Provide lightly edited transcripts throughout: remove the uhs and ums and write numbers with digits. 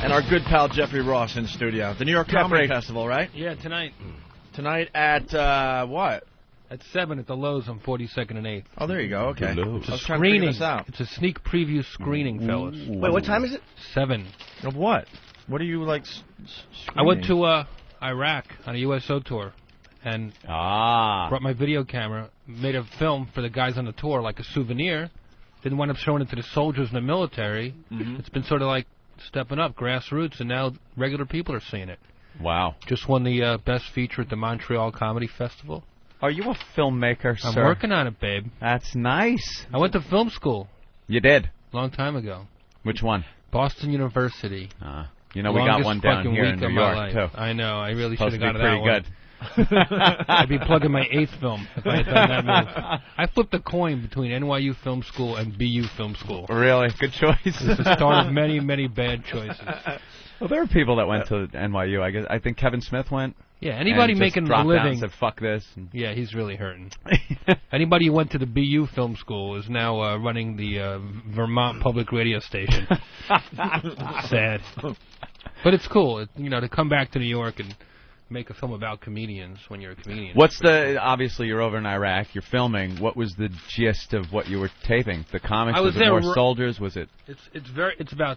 And our good pal Jeffrey Ross in the studio. The New York Comedy Festival, right? Yeah, tonight. Tonight at, what? At 7 at the Lowe's on 42nd and 8th. Oh, there you go. Okay. It's a screening. It's a sneak preview screening, fellas. Wait, what time is it? 7. Of what? What are you, like, I went to Iraq on a USO tour and brought my video camera, made a film for the guys on the tour, like a souvenir. Didn't wind up showing it to the soldiers in the military. It's been sort of like stepping up, grassroots, and now regular people are seeing it. Wow. Just won the best feature at the Montreal Comedy Festival. Are you a filmmaker, sir? I'm working on it, babe. That's nice. I went to film school. You did? Long time ago. Which one? Boston University. You know, we got one down here in New York, too. I know. I really should have gone to that one. Pretty good. I'd be plugging my 8th film if I had done that move. I flipped a coin between NYU Film School and BU Film School. Really? Good choice. It's the start of many, many bad choices. Well, there are people that went to NYU. I think Kevin Smith went. Yeah, anybody making a living. And said, fuck this. Yeah, he's really hurting. Anybody who went to the BU Film School is now running the Vermont Public Radio Station. Sad. But it's cool, to come back to New York and make a film about comedians when you're a comedian. Obviously you're over in Iraq, you're filming. What was the gist of what you were taping? The comics? Was it more soldiers? Was it? It's about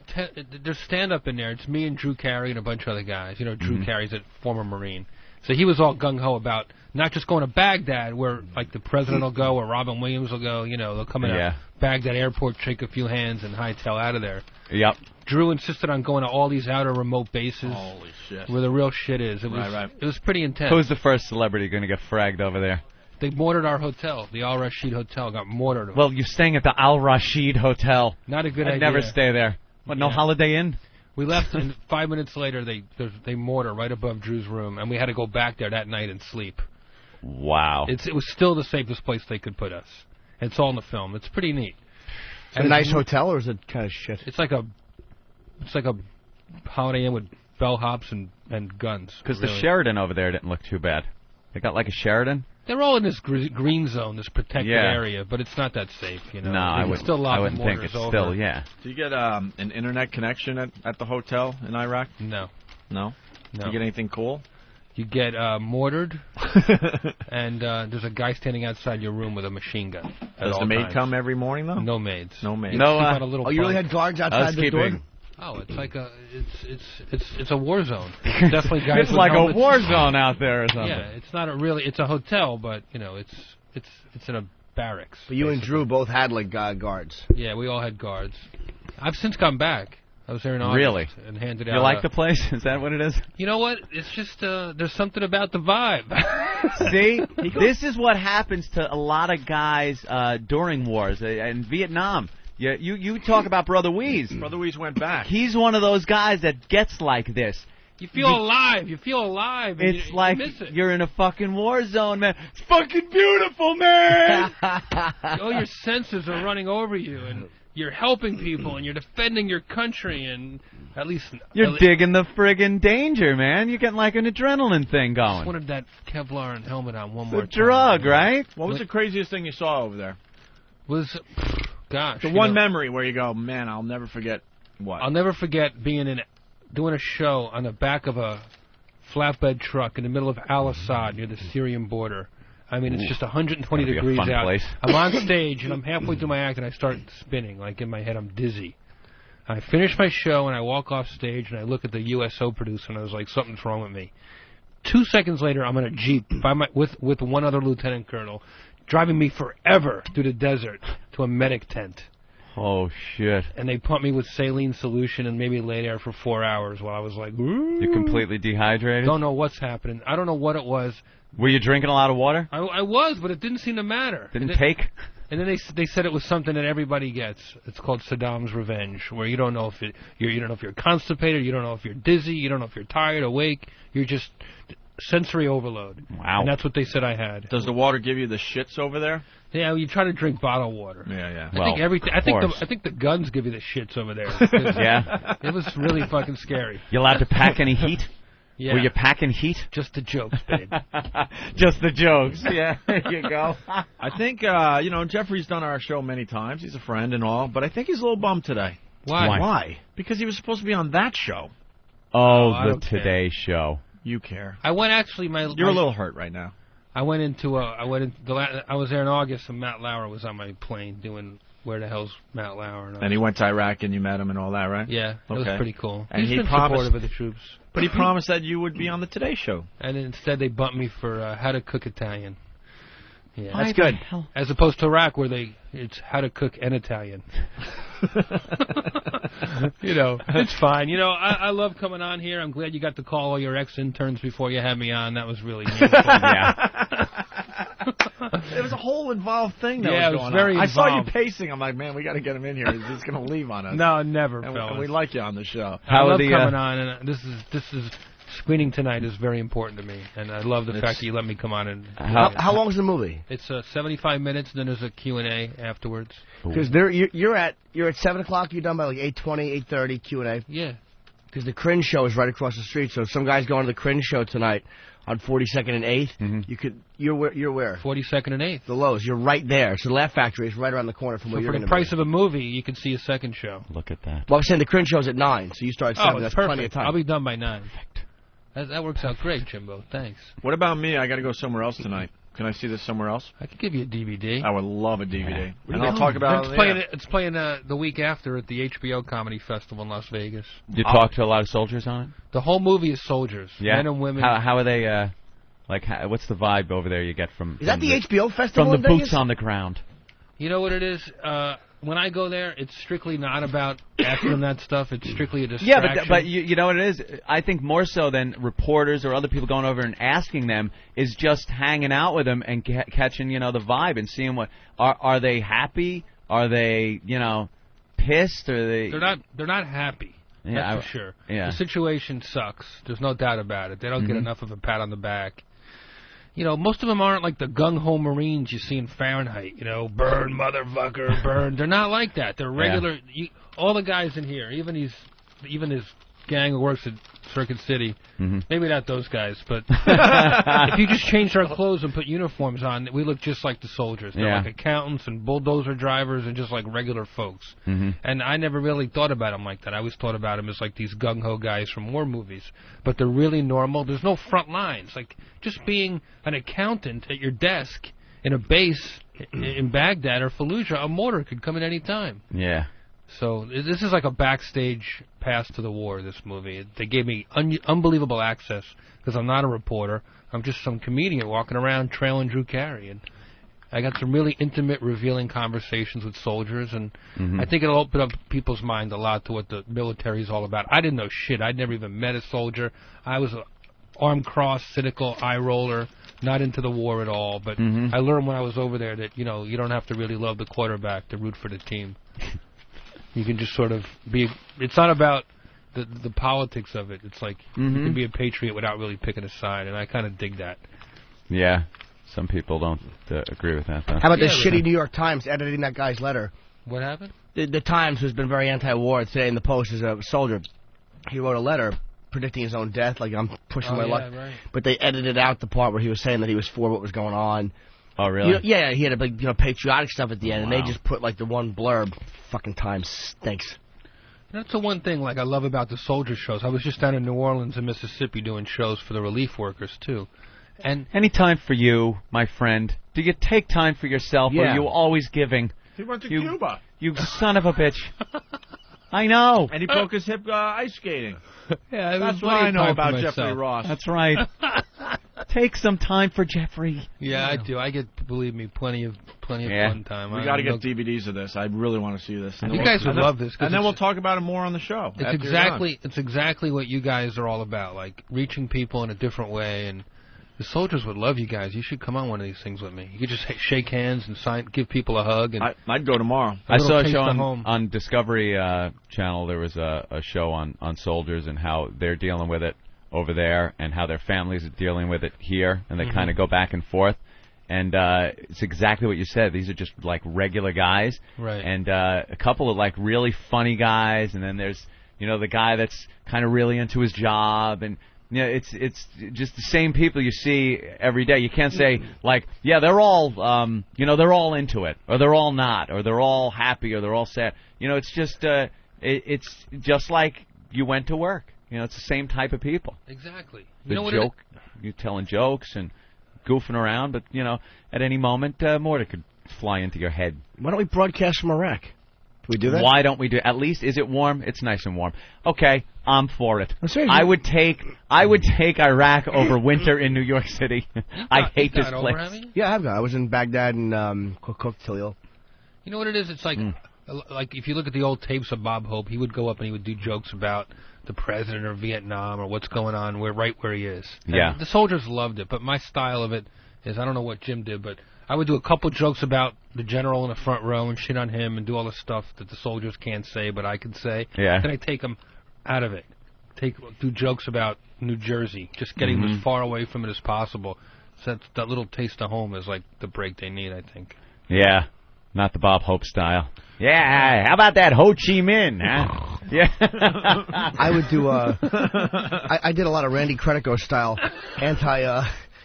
there's stand-up in there. It's me and Drew Carey and a bunch of other guys. Drew Carey's a former Marine. So he was all gung-ho about not just going to Baghdad where, like, the president will go or Robin Williams will go. They'll come in a Baghdad airport, shake a few hands, and hightail out of there. Yep. Drew insisted on going to all these outer remote bases. Holy shit. Where the real shit is. It was pretty intense. Who's the first celebrity going to get fragged over there? They mortared our hotel. The Al Rashid Hotel got mortared. Well, you're staying at the Al Rashid Hotel. Not a good idea. I'd never stay there. What, no Holiday Inn? We left, and 5 minutes later, they mortar right above Drew's room, and we had to go back there that night and sleep. Wow. It was still the safest place they could put us. It's all in the film. It's pretty neat. And a nice hotel, or is it kind of shit? It's like a Holiday Inn with bellhops and guns. Because the Sheraton over there didn't look too bad. They got like a Sheraton? They're all in this green zone, this protected area, but it's not that safe, No, I wouldn't think it's still, Do you get an internet connection at the hotel in Iraq? No. No? Do you get anything cool? You get mortared, and there's a guy standing outside your room with a machine gun. Does the maid come every morning, though? No maids. No maids. You really had guards outside the door? Oh, it's like it's a war zone. It's definitely guys. It's like a war zone out there or something. Yeah, it's not it's a hotel, but it's in a barracks. But you and Drew both had like guards. Yeah, we all had guards. I've since come back. I was there in August. Really? And handed out. You like the place? Is that what it is? You know what? It's just there's something about the vibe. See, this is what happens to a lot of guys during wars in Vietnam. Yeah, you talk about Brother Weeze. Brother Weeze went back. He's one of those guys that gets like this. You feel alive. You feel alive. It's you like miss it. You're in a fucking war zone, man. It's fucking beautiful, man. All your senses are running over you, and you're helping people, and you're defending your country, and at least... You're digging the friggin' danger, man. You're getting like an adrenaline thing going. I just wanted that Kevlar helmet on one more time. It's a drug, right? What was the craziest thing you saw over there? Gosh. The one memory where you go, man, I'll never forget what? I'll never forget doing a show on the back of a flatbed truck in the middle of Al-Assad near the Syrian border. I mean, it's just 120 degrees out. Place. I'm on stage, and I'm halfway through my act, and I start spinning. Like, in my head, I'm dizzy. I finish my show, and I walk off stage, and I look at the USO producer, and I was like, something's wrong with me. 2 seconds later, I'm in a Jeep with one other lieutenant colonel, driving me forever through the desert to a medic tent. Oh, shit. And they pumped me with saline solution and maybe lay there for 4 hours while I was like, ooh. You're completely dehydrated? Don't know what's happening. I don't know what it was. Were you drinking a lot of water? I was, but it didn't seem to matter. Didn't take? And then they said it was something that everybody gets. It's called Saddam's Revenge, where you don't know if you don't know if you're constipated, you don't know if you're dizzy, you don't know if you're tired, awake. You're just sensory overload. Wow. And that's what they said I had. Does the water give you the shits over there? Yeah, you try to drink bottled water. Yeah. I think the guns give you the shits over there. Yeah. It was really fucking scary. You allowed to pack any heat? Yeah. Were you packing heat? Just the jokes, babe. Just the jokes. Yeah, there you go. I think, Jeffrey's done our show many times. He's a friend and all, but I think he's a little bummed today. Why? Because he was supposed to be on that show. Oh, I the don't care. Today Show. You care. I went actually. You're a little hurt right now. I went into I was there in August, and Matt Lauer was on my plane doing Where the Hell's Matt Lauer? And he went to Iraq, and you met him and all that, right? Yeah, that was pretty cool. And He's been promised, supportive of the troops. But he promised that you would be on the Today Show. And instead they bumped me for How to Cook Italian. Yeah, that's good. As opposed to Iraq, where it's How to Cook an Italian. It's fine. I love coming on here. I'm glad you got to call all your ex-interns before you had me on. That was really meaningful. Yeah. It was a whole involved thing that was going very on. involved. I saw you pacing. I'm like, man, we got to get him in here. He's just going to leave on us. No, never, and fellas. we like you on the show. I love coming on, and this is screening tonight is very important to me, and I love the fact that you let me come on. And how long is the movie? It's 75 minutes, and then there's a Q&A afterwards. Because you're at 7 o'clock. You're done by like 8:20, 8:30 Q&A. Yeah. Because the Cringe show is right across the street. So if some guy's going to the Cringe show tonight on 42nd and 8th, mm-hmm. You're where? 42nd and 8th. The Lowe's. You're right there. So the Laugh Factory is right around the corner from where you're for going the to price be. of a movie, you can see a second show. Look at that. Well, I'm saying the Cringe show's at 9, so you start at 7. It's That's perfect. plenty of time. I'll be done by 9. That works out great, Jimbo. Thanks. What about me? I got to go somewhere else tonight. Can I see this somewhere else? I could give you a DVD. I would love a DVD. Yeah. And I'll talk about it. It's playing the week after at the HBO Comedy Festival in Las Vegas. Did you talk to a lot of soldiers on it? The whole movie is soldiers. Yeah. Men and women. How are they, what's the vibe over there you get from... Is that the HBO Festival from the in boots Vegas? on the ground? You know what it is? When I go there, it's strictly not about asking them that stuff. It's strictly a distraction. Yeah, but you know what it is? I think more so than reporters or other people going over and asking them is just hanging out with them and catching, the vibe and seeing what... Are they happy? Are they, pissed? Are they... They're not happy. Yeah, that's for sure. Yeah. The situation sucks. There's no doubt about it. They don't get enough of a pat on the back. Most of them aren't like the gung-ho Marines you see in Fahrenheit. Burn, motherfucker, burn. They're not like that. They're regular. Yeah. All the guys in here, even his gang who works at Circuit City, maybe not those guys, but if you just changed our clothes and put uniforms on, we look just like the soldiers. They're like accountants and bulldozer drivers and just like regular folks. And I never really thought about them like that. I always thought about them as like these gung-ho guys from war movies. But they're really normal. There's no front lines. Like just being an accountant at your desk in a base in Baghdad or Fallujah, a mortar could come at any time. Yeah. So this is like a backstage pass to the war, this movie. They gave me unbelievable access because I'm not a reporter. I'm just some comedian walking around trailing Drew Carey. And I got some really intimate, revealing conversations with soldiers, and I think it'll open up people's mind a lot to what the military is all about. I didn't know shit. I'd never even met a soldier. I was an arm cross, cynical, eye roller, not into the war at all. But I learned when I was over there that, you don't have to really love the quarterback to root for the team. You can just sort of be... It's not about the politics of it. It's like you can be a patriot without really picking a side, and I kind of dig that. Yeah. Some people don't agree with that, though. How about the shitty New York Times editing that guy's letter? What happened? The Times, who's been very anti-war, today in the Post is a soldier. He wrote a letter predicting his own death, like I'm pushing my luck. Right. But they edited out the part where he was saying that he was for what was going on. Oh, really? Yeah, he had a big, patriotic stuff at the end, and they just put like the one blurb. Fucking Times stinks. That's the one thing I love about the soldier shows. I was just down in New Orleans and Mississippi doing shows for the relief workers too. And any time for you, my friend? Do you take time for yourself, or are you always giving? He went to Cuba. You son of a bitch. I know. And he broke his hip ice skating. Yeah, that's what I know about Jeffrey Ross. That's right. Take some time for Jeffrey. Yeah, I do. I get, believe me, plenty of fun time. We got to get DVDs of this. I really want to see this. You guys would love this. And then we'll talk about it more on the show. It's exactly what you guys are all about, like reaching people in a different way. And the soldiers would love you guys. You should come on one of these things with me. You could just shake hands and give people a hug. And I'd go tomorrow. I saw a show on Discovery Channel. There was a show on soldiers and how they're dealing with it over there and how their families are dealing with it here, and they kind of go back and forth. And it's exactly what you said. These are just like regular guys, right? And a couple of like really funny guys, and then there's the guy that's kind of really into his job, and it's just the same people you see every day. You can't say like, yeah, they're all they're all into it, or they're all not, or they're all happy, or they're all sad. It's just it's just like you went to work. You know, it's the same type of people. Exactly. The joke, you're telling jokes and goofing around, but, you know, at any moment, more could fly into your head. Why don't we broadcast from Iraq? Can we do that? Why don't we do it? At least, is it warm? It's nice and warm. Okay, I'm for it. I would take Iraq over winter in New York City. I hate this place. Yeah, I've got. I was in Baghdad and Tilio. You know what it is? It's like if you look at the old tapes of Bob Hope, he would go up and he would do jokes about the president or Vietnam or what's going on right where he is. Yeah. And the soldiers loved it, but my style of it is, I don't know what Jim did, but I would do a couple jokes about the general in the front row and shit on him and do all the stuff that the soldiers can't say but I can say. Yeah. Then I take them out of it. Do jokes about New Jersey, just getting them as far away from it as possible. So that little taste of home is like the break they need, I think. Yeah. Not the Bob Hope style. Yeah, how about that Ho Chi Minh, huh? Yeah. I would do, I did a lot of Randy Credico style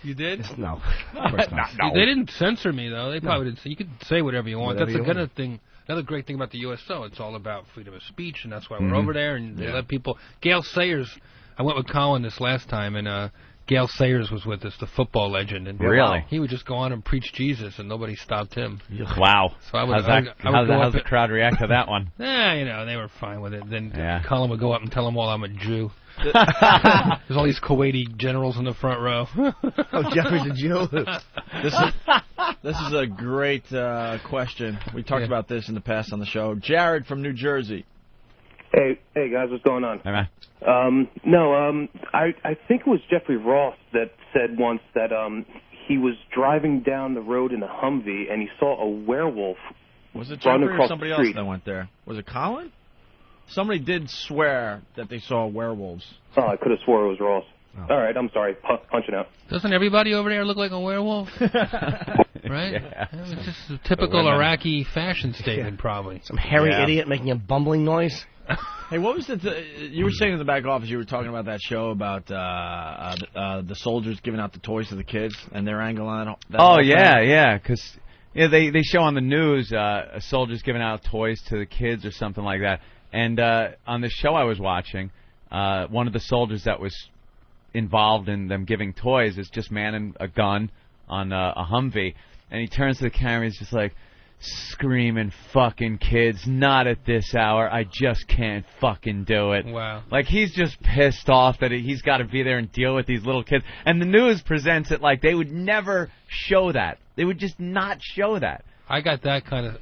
You did? No. Of course not. No. They didn't censor me, though. They probably didn't. You could say whatever you want. That's the kind of thing. Another great thing about the USO, it's all about freedom of speech, and that's why we're over there, and they let people... Gail Sayers, I went with Colin this last time, and Gail Sayers was with us, the football legend. And really? He would just go on and preach Jesus, and nobody stopped him. Wow. So how's the crowd react to that one? You know, they were fine with it. Then Colin would go up and tell them all I'm a Jew. There's all these Kuwaiti generals in the front row. Oh, Jeffrey's a Jew. This is a great question. We talked about this in the past on the show. Jared from New Jersey. Hey guys, what's going on? Hey, man. I think it was Jeffrey Ross that said once that he was driving down the road in a Humvee and he saw a werewolf. Was it Jeffrey or somebody else that went there? Was it Colin? Somebody did swear that they saw werewolves. Oh, I could have swore it was Ross. Oh. All right, I'm sorry. Punching out. Doesn't everybody over there look like a werewolf? Right? Yeah. It's just a typical Iraqi fashion statement, probably. Some hairy idiot making a bumbling noise. Hey, what was you were saying in the back office, you were talking about that show about the soldiers giving out the toys to the kids and their angle on it. Oh, yeah, because they show on the news soldiers giving out toys to the kids or something like that. And on the show I was watching, one of the soldiers that was involved in them giving toys is just manning a gun on a Humvee, and he turns to the camera and he's just like, screaming, fucking kids, not at this hour, I just can't fucking do it. Wow. Like, he's just pissed off that he's got to be there and deal with these little kids. And the news presents it like they would never show that. They would just not show that. I got that kind of...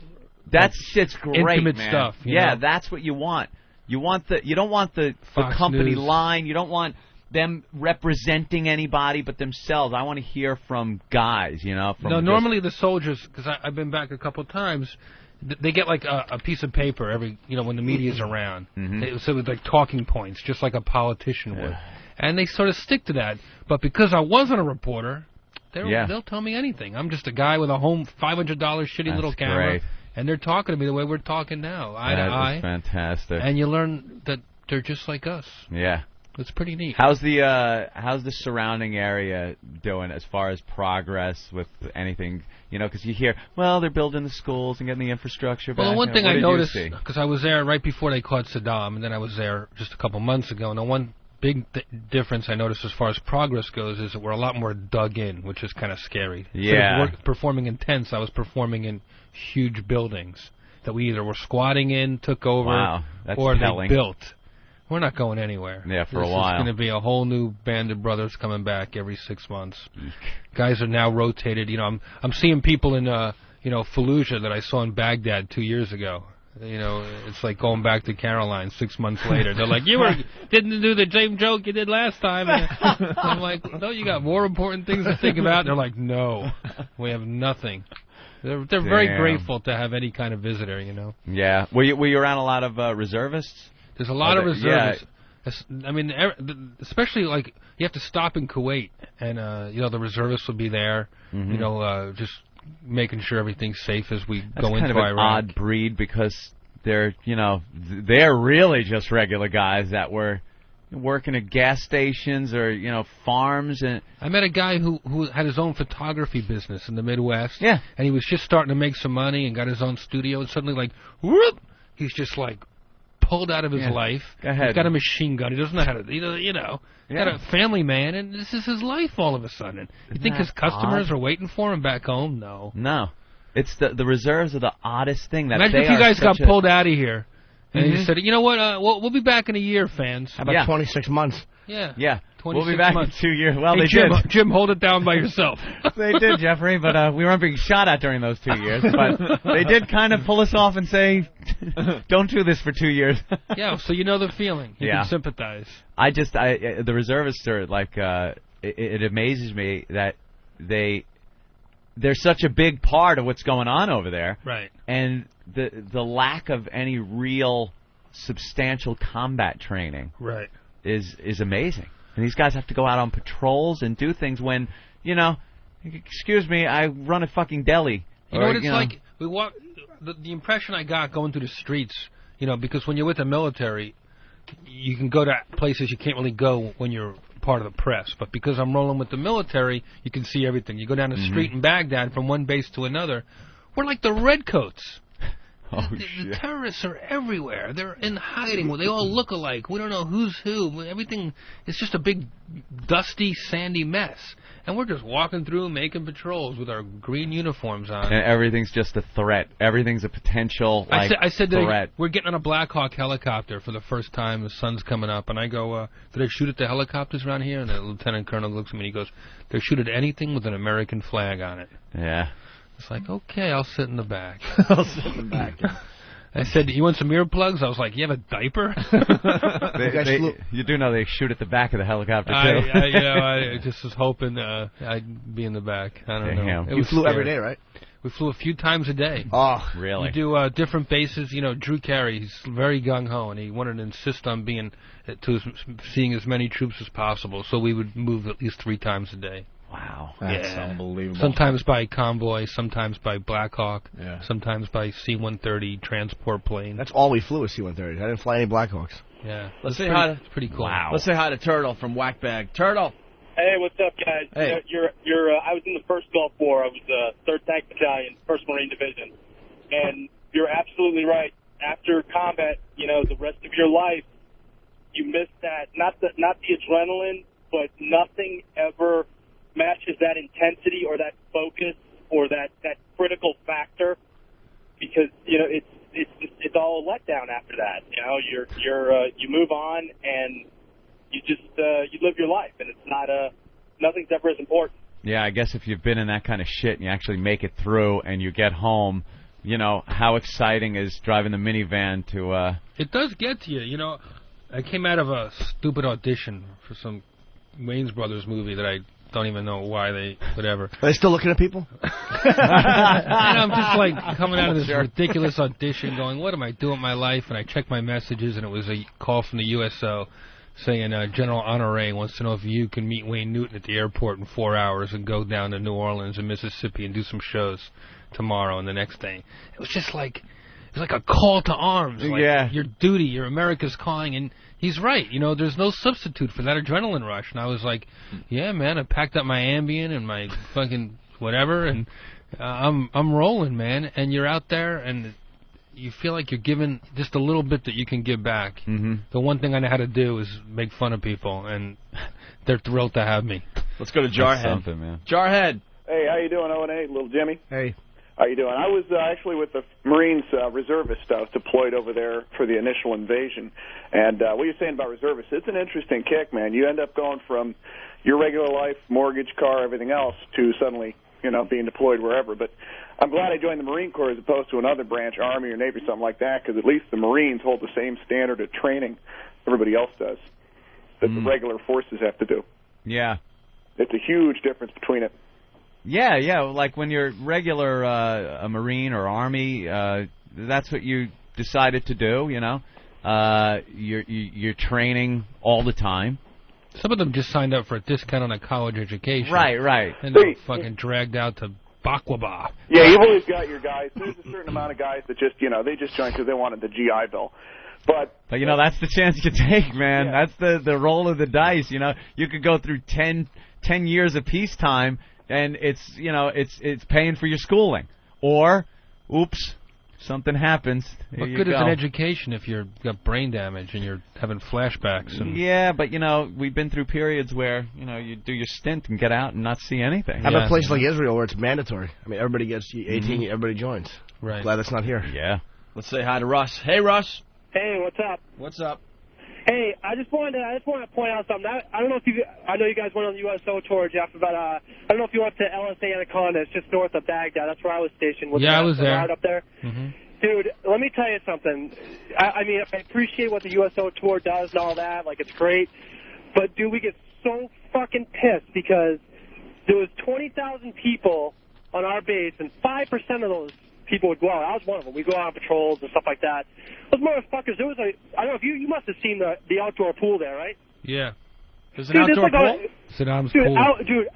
That shit's great, intimate man. Stuff. You know? That's what you want. You don't want the company News. line. You don't want them representing anybody but themselves. I want to hear from guys, you know. Normally the soldiers, because I've been back a couple of times, they get like a piece of paper every, when the media's around. So it's like talking points, just like a politician would. And they sort of stick to that. But because I wasn't a reporter, they'll tell me anything. I'm just a guy with a home $500 shitty little camera. Great. And they're talking to me the way we're talking now, eye to eye. That is fantastic. And you learn that they're just like us. Yeah. It's pretty neat. How's the surrounding area doing as far as progress with anything? Because you hear, well, they're building the schools and getting the infrastructure back. Well, the one thing I noticed, because I was there right before they caught Saddam, and then I was there just a couple months ago, and the one big difference I noticed as far as progress goes is that we're a lot more dug in, which is kind of scary. Yeah. Instead of performing in tents, I was performing in huge buildings that we either were squatting in, took over, or telling. They built. We're not going anywhere. Yeah, for a while. This is going to be a whole new band of brothers coming back every 6 months. Guys are now rotated. I'm seeing people in Fallujah that I saw in Baghdad 2 years ago. It's like going back to Caroline 6 months later. They're like, you didn't do the same joke you did last time. And I'm like, no, you got more important things to think about. And they're like, no, we have nothing. They're very grateful to have any kind of visitor, Yeah. Were you around a lot of reservists? There's a lot of reservists. Yeah. I mean, especially like you have to stop in Kuwait, and the reservists will be there. Just making sure everything's safe as we go into Iraq. That's kind of an odd breed because they're really just regular guys that were working at gas stations or farms. And I met a guy who had his own photography business in the Midwest. Yeah, and he was just starting to make some money and got his own studio, and suddenly like whoop, he's just like pulled out of his life. Go ahead. He's got a machine gun. He doesn't know how to, got a family man, and this is his life all of a sudden. You think his customers are waiting for him back home? No. No. It's the reserves are the oddest thing. That Imagine if you guys got pulled out of here, and you said, you know what, we'll be back in a year, fans. How about 26 months? Yeah. We'll be back months. in 2 years. Well, hey, they Jim, did. Jim, hold it down by yourself. They did, Jeffrey, but we weren't being shot at during those 2 years. But they did kind of pull us off and say, don't do this for 2 years. Yeah, so you know the feeling. You can sympathize. The reservists are like, it amazes me that they're such a big part of what's going on over there. Right. And the lack of any real substantial combat training is amazing. And these guys have to go out on patrols and do things when, excuse me, I run a fucking deli. You know what it's like? We walk. The impression I got going through the streets, because when you're with the military, you can go to places you can't really go when you're part of the press. But because I'm rolling with the military, you can see everything. You go down the street in Baghdad from one base to another. We're like the redcoats. The terrorists are everywhere. They're in hiding. They all look alike. We don't know who's who. Everything is just a big, dusty, sandy mess. And we're just walking through, making patrols with our green uniforms on. And everything's just a threat. Everything's a potential I said threat. We're getting on a Black Hawk helicopter for the first time. The sun's coming up. And I go, did they shoot at the helicopters around here? And the lieutenant colonel looks at me and he goes, they shoot at anything with an American flag on it. Yeah. It's like, okay, I'll sit in the back. I'll sit in the back. I said, you want some earplugs? I was like, you have a diaper? You do know they shoot at the back of the helicopter, too. I just was hoping I'd be in the back. I don't know. You flew every day, right? We flew a few times a day. Oh, really? We do different bases. Drew Carey, he's very gung-ho, and he wanted to insist on seeing as many troops as possible, so we would move at least 3 times a day. Wow. That's unbelievable. Sometimes by convoy, sometimes by Black Hawk, yeah. Sometimes by C-130 transport plane. That's all we flew was C-130s. I didn't fly any Black Hawks. Yeah. Let's say hi to... It's pretty cool. Wow. Let's say hi to Turtle from Whackbag. Turtle! Hey, what's up, guys? Hey. I was in the first Gulf War. I was 3rd Tank Battalion, 1st Marine Division. And you're absolutely right. After combat, the rest of your life, you miss that. Not the adrenaline, but nothing ever matches that intensity or that focus or that critical factor, because it's all a letdown after that. You move on and you just you live your life, and it's nothing's ever as important. Yeah, I guess if you've been in that kind of shit and you actually make it through and you get home, how exciting is driving the minivan to It does get to you. I came out of a stupid audition for some Wayne's Brothers movie that I don't even know why whatever. Are they still looking at people? And I'm just like coming out of this ridiculous audition going, what am I doing with my life? And I checked my messages, and it was a call from the USO saying General Honore wants to know if you can meet Wayne Newton at the airport in 4 hours and go down to New Orleans and Mississippi and do some shows tomorrow and the next day. It was just like... It's like a call to arms. Like your duty, your America's calling, and he's right. There's no substitute for that adrenaline rush. And I was like, yeah, man, I packed up my Ambien and my fucking whatever, and I'm rolling, man. And you're out there, and you feel like you're given just a little bit that you can give back. Mm-hmm. The one thing I know how to do is make fun of people, and they're thrilled to have me. Let's go to Jarhead. Man. Jarhead. Hey, how you doing, O&A? Little Jimmy? Hey. How you doing? I was actually with the Marines reservist deployed over there for the initial invasion. And what you're saying about reservists, it's an interesting kick, man. You end up going from your regular life, mortgage, car, everything else, to suddenly, being deployed wherever. But I'm glad I joined the Marine Corps as opposed to another branch, Army or Navy, something like that, because at least the Marines hold the same standard of training everybody else does that the regular forces have to do. Yeah. It's a huge difference between it. Yeah, like when you're regular a Marine or Army, that's what you decided to do, You're training all the time. Some of them just signed up for a discount on a college education. Right. And they're fucking dragged out to Baklava. Yeah, you've always got your guys. There's a certain amount of guys that just, they just joined because they wanted the GI Bill. But that's the chance you take, man. Yeah. That's the roll of the dice, You could go through 10 years of peacetime, and it's paying for your schooling. Or, oops, something happens. What good is an education if you've got brain damage and you're having flashbacks? And yeah, but, we've been through periods where, you do your stint and get out and not see anything. How about a place like Israel where it's mandatory? I mean, everybody gets 18, everybody joins. Right. Glad that's not here. Yeah. Let's say hi to Russ. Hey, Russ. Hey, what's up? What's up? Hey, I just wanted to point out something. I don't know if I know you guys went on the USO tour, Jeff, but I don't know if you went to LSA Anaconda. It's just north of Baghdad. That's where I was stationed. I was there. Up there. Mm-hmm. Dude, let me tell you something. I mean, I appreciate what the USO tour does and all that. Like, it's great. But, dude, we get so fucking pissed because there was 20,000 people on our base, and 5% of those people would go out. I was one of them. We go out on patrols and stuff like that. Those motherfuckers, there was I don't know if you must have seen the outdoor pool there, right? Yeah. There's an outdoor pool? Saddam's pool.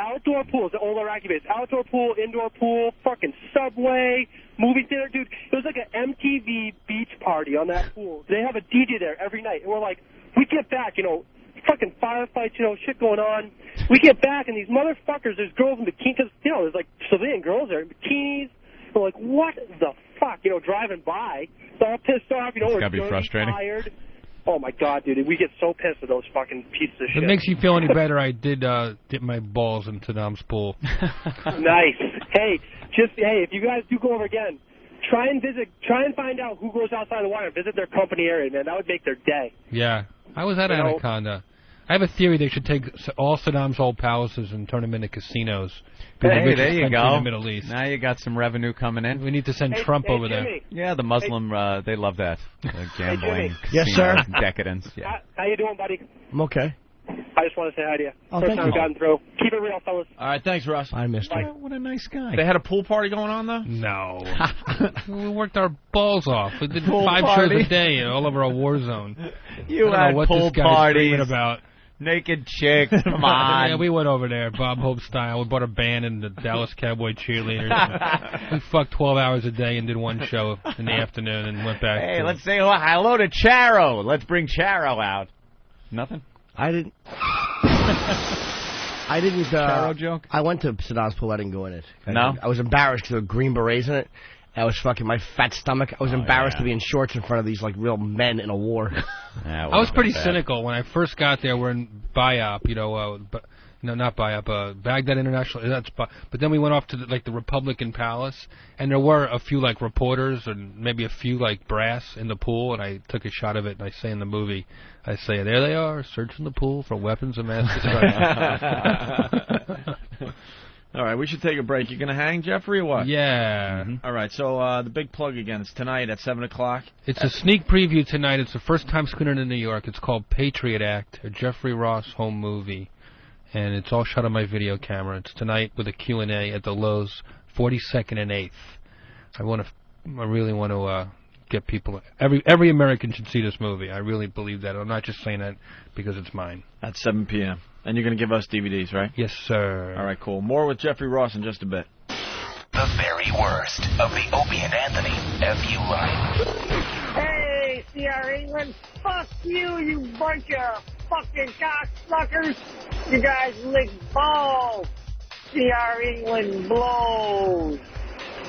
Outdoor pool. The old Iraqi base. Outdoor pool, indoor pool, fucking Subway, movie theater. Dude, it was like an MTV beach party on that pool. They have a DJ there every night. And we're like, we get back, fucking firefights, shit going on. We get back, and these motherfuckers, there's girls in bikinis, because, there's like civilian girls there in bikinis. We're like, what the fuck, driving by. So all pissed off, It's we're gotta be frustrating. tired. Oh, my God, dude, we get so pissed at those fucking pieces of shit. If it makes you feel any better, I did dip my balls in Saddam's pool. Nice. Hey, if you guys do go over again, try and find out who goes outside the wire. Visit their company area, man. That would make their day. Yeah. I was at Anaconda. I have a theory they should take all Saddam's old palaces and turn them into casinos. Hey, there you go. In the Middle East. Now you got some revenue coming in. We need to send Trump over there. Yeah, the Muslim, they love that. Gambling, Yes, sir. Decadence. Yeah. How you doing, buddy? I'm okay. I just want to say hi to you. Oh, First thank time you. gotten through. Keep it real, fellas. All right, thanks, Russ. I missed you. What a nice guy. They had a pool party going on, though? No. We worked our balls off. We did Pool 5 party. shows a day all over a war zone. You I don't had know what pool this guy's parties. dreaming about. Naked chicks, come on. Yeah, we went over there, Bob Hope style. We bought a band and the Dallas Cowboy Cheerleaders. We fucked 12 hours a day and did one show in the afternoon and went back. Hey, let's say hello to Charo. Let's bring Charo out. Nothing? I didn't. Charo joke? I went to Saddam's pool. I didn't go in it. No? I was embarrassed because there were green berets in it. I was fucking my fat stomach. I was embarrassed to be in shorts in front of these real men in a war. I was pretty cynical when I first got there. We're in Biop, not Biop, Baghdad International. But then we went off to the Republican Palace, and there were a few reporters and maybe a few brass in the pool. And I took a shot of it, and I say in the movie, there they are, searching the pool for weapons of mass destruction. All right, we should take a break. You going to hang, Jeffrey, or what? Yeah. Mm-hmm. All right, so the big plug again is tonight at 7 o'clock. It's a sneak preview tonight. It's the first time screening in New York. It's called Patriot Act, a Jeffrey Ross home movie. And it's all shot on my video camera. It's tonight with a Q&A at the Lowe's, 42nd and 8th. I really want to get people... Every American should see this movie. I really believe that. I'm not just saying that because it's mine. At 7 p.m. And you're going to give us DVDs, right? Yes, sir. All right, cool. More with Jeffrey Ross in just a bit. The very worst of the Opie and Anthony FU line. Hey, CR England, fuck you, you bunch of fucking cocksuckers. You guys lick balls. CR England blows.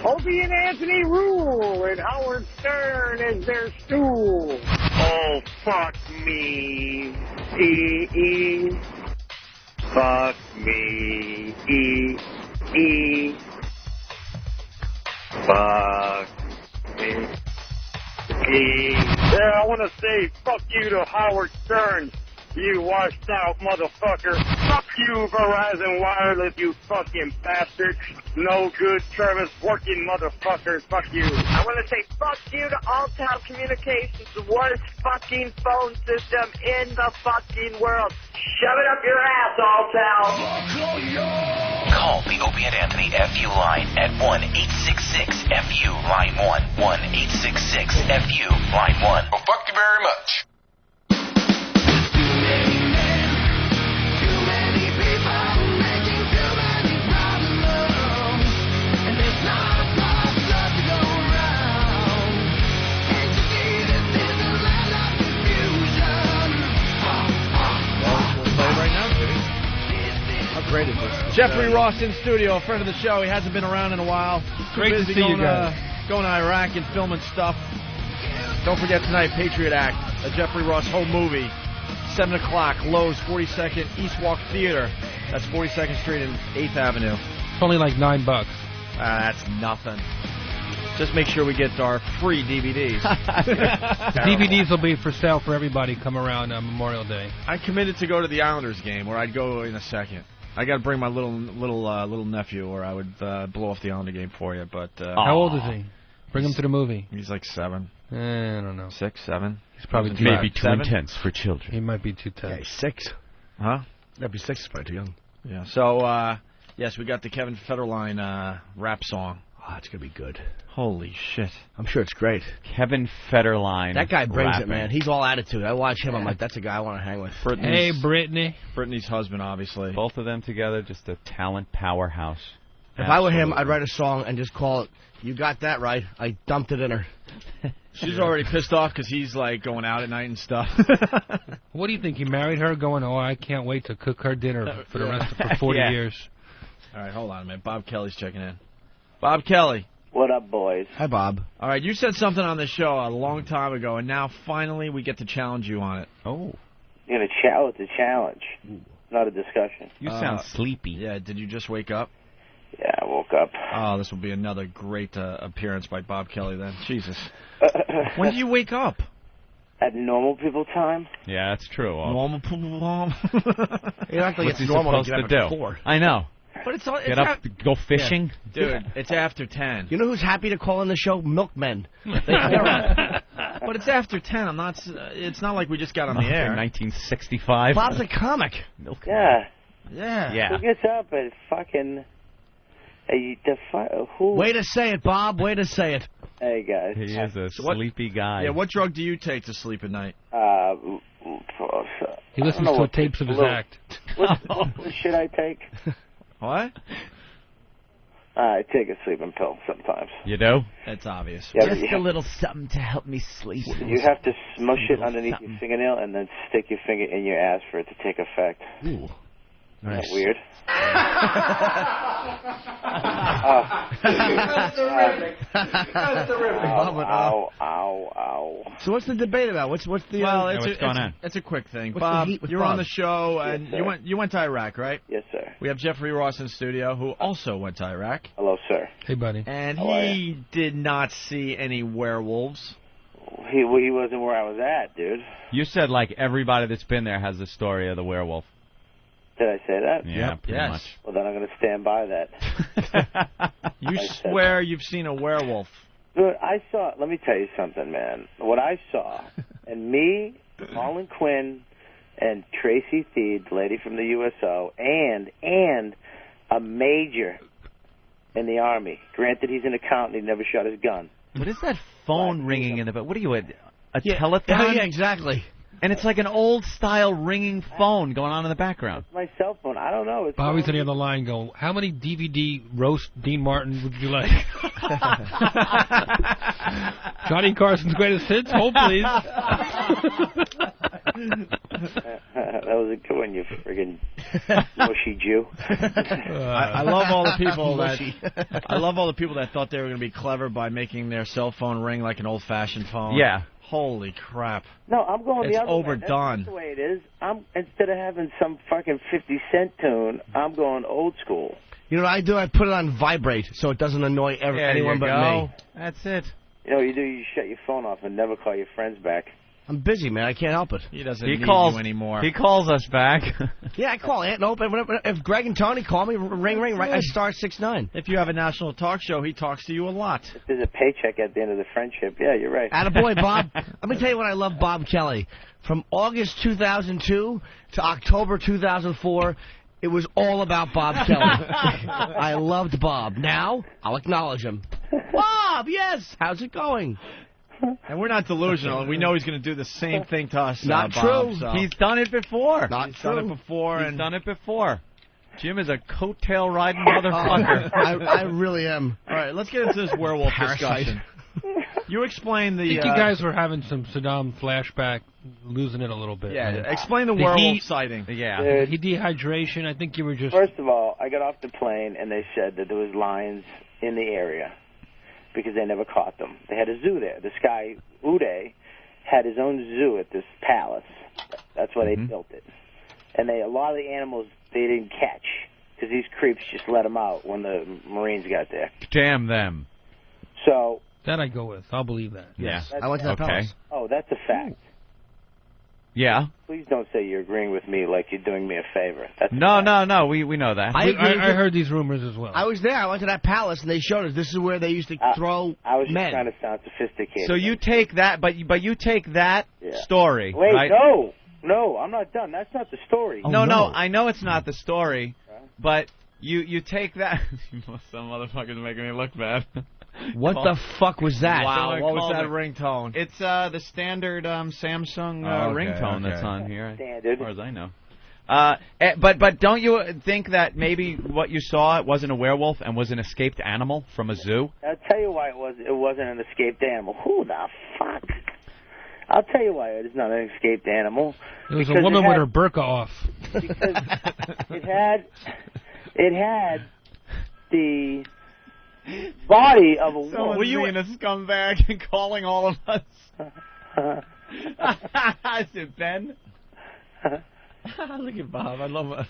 Opie and Anthony rule, and Howard Stern is their stool. Oh, fuck me. Fuck me. Fuck me. Yeah, I want to say fuck you to Howard Stern, you washed out motherfucker. Fuck you, Verizon Wireless, you fucking bastard. No good service working motherfuckers. Fuck you. I want to say fuck you to Alltel Communications, the worst fucking phone system in the fucking world. Shove it up your ass, Alltel. Call the Opie and Anthony FU line at 1-866-FU line 1. 1-866-FU line 1. Well, fuck you very much. Great is this? Jeffrey Ross in studio, a friend of the show. He hasn't been around in a while. Great to see you guys. going to Iraq and filming stuff. Don't forget tonight, Patriot Act, a Jeffrey Ross home movie. 7 o'clock, Lowe's, 42nd East Walk Theater. That's 42nd Street and 8th Avenue. It's only like $9. That's nothing. Just make sure we get our free DVDs. The DVDs will be for sale for everybody come around Memorial Day. I committed to go to the Islanders game, where I'd go in a second. I got to bring my little nephew, or I would blow off the Islander game for you. But how old is he? Bring him to the movie. He's like 7. I don't know. 6, 7. He's probably maybe too intense for children. He might be too tough. Yeah, he's 6. Huh? That'd be 6 is probably too young. Yeah. So yes, we got the Kevin Federline rap song. Oh, it's gonna be good. Holy shit! I'm sure it's great. Kevin Federline. That guy brings rapping. it, man. He's all attitude. I watch him. I'm like, that's a guy I want to hang with. Hey, Brittany. Brittany's husband, obviously. Both of them together, just a talent powerhouse. If I were him, I'd write a song and just call it, "You Got That Right." I dumped it in her. She's already pissed off because he's like going out at night and stuff. What do you think? He married her going, oh, I can't wait to cook her dinner for the rest of for 40 years. All right, hold on a minute. Bob Kelly's checking in. Bob Kelly. What up, boys? Hi, Bob. All right, you said something on the show a long time ago, and now finally we get to challenge you on it. Oh. You're going to challenge the challenge, not a discussion. You sound sleepy. Yeah, did you just wake up? Yeah, I woke up. Oh, this will be another great appearance by Bob Kelly then. Jesus. When do you wake up? At normal people time? Yeah, that's true. Normal people. You're not What's he supposed to do? I know. But it's all, Get up, go fishing. Yeah. Dude, it's after 10. You know who's happy to call in the show? Milkmen. But it's after 10. I'm not. It's not like we just got on the air. 1965. Bob's a comic. Yeah. Yeah. Who gets up at fucking... who? Way to say it, Bob. Way to say it. Hey, guys. He is a sleepy guy. Yeah, what drug do you take to sleep at night? He listens to tapes of his act. What should I take? What? I take a sleeping pill sometimes. You do? That's obvious. Yeah, Just a little something to help me sleep. You have to smush it underneath your fingernail and then stick your finger in your ass for it to take effect. Ooh. Nice. Isn't that weird? That's terrific. Ow. So what's the debate about? What's the what's going on? It's a quick thing. What's Bob, the heat with you're Bob? on the show, and Yes, you went to Iraq, right? Yes, sir. We have Jeffrey Ross in studio, who also went to Iraq. Hello, sir. Hey, buddy. And How are he did not see any werewolves. He wasn't where I was at, dude. You said like everybody that's been there has the story of the werewolf. Did I say that? Yeah, pretty Yes. much. Well, then I'm going to stand by that. You I said swear you've seen a werewolf. Dude, I saw... Let me tell you something, man. What I saw, and me, Colin Quinn, and Tracy Theed, lady from the USO, and a major in the Army. Granted, he's an accountant. He never shot his gun. What is that phone ringing in the back? What are you, a telethon? Yeah, exactly. And it's like an old-style ringing phone going on in the background. My cell phone. I don't know. It's Bobby's on the other line going, how many DVD roast Dean Martin would you like? Johnny Carson's greatest hits? Hold, please. That was a good one, you friggin' mushy Jew. I love all the people that thought they were going to be clever by making their cell phone ring like an old-fashioned phone. Yeah. Holy crap. No, I'm going It's the other overdone. way. That's the way it is. Instead of having some fucking 50 Cent tune, I'm going old school. You know what I do? I put it on vibrate so it doesn't annoy anyone but me. That's it. You know what you do? You shut your phone off and never call your friends back. I'm busy, man. I can't help it. He doesn't need you anymore. He calls us back. Yeah, I call Aunt Nope. If Gregg and Tony call me, ring, right? I star 69. If you have a national talk show, he talks to you a lot. If there's a paycheck at the end of the friendship, yeah, you're right. Attaboy, Bob. Let me tell you what I love Bob Kelly. From August 2002 to October 2004, it was all about Bob Kelly. I loved Bob. Now, I'll acknowledge him. Bob, yes. How's it going? And we're not delusional. We know he's going to do the same thing to us. Not Bob, true. so. He's done it before. Not He's true. done it before. He's done it before. Jim is a coattail riding motherfucker. I really am. All right, let's get into this werewolf Parasite. discussion. You explain the... I think you guys were having some Saddam flashback, losing it a little bit. Yeah, man. explain the The werewolf heat- sighting. Yeah. Dude, Dehydration, I think you were just... first of all, I got off the plane and they said that there was lions in the area. because they never caught them. They had a zoo there. This guy, Uday, had his own zoo at this palace. That's why they built it. And a lot of the animals they didn't catch because these creeps just let them out when the Marines got there. Damn them. So that I go with. I'll believe that. Yeah. I went to that palace. Oh, that's a fact. Yeah. Please don't say you're agreeing with me like you're doing me a favor. That's No. We know that. I heard these rumors as well. I was there. I went to that palace, and they showed us this is where they used to throw I was just men. trying to sound sophisticated. So you take that, but you take that story. Wait, right? no, I'm not done. That's not the story. No, I know it's not the story, but you take that. Some motherfucker's making me look bad. What the fuck was that? Wow, what was that ringtone? It's the standard Samsung ringtone that's on here, Standard. as far as I know. But don't you think that maybe what you saw wasn't a werewolf and was an escaped animal from a zoo? I'll tell you why it wasn't an escaped animal. Who the fuck? I'll tell you why it's not an escaped animal. It was a woman with her burqa off. Because it had the body of a woman. Were you being a scumbag and calling all of us? Is it Ben? Look at Bob. I love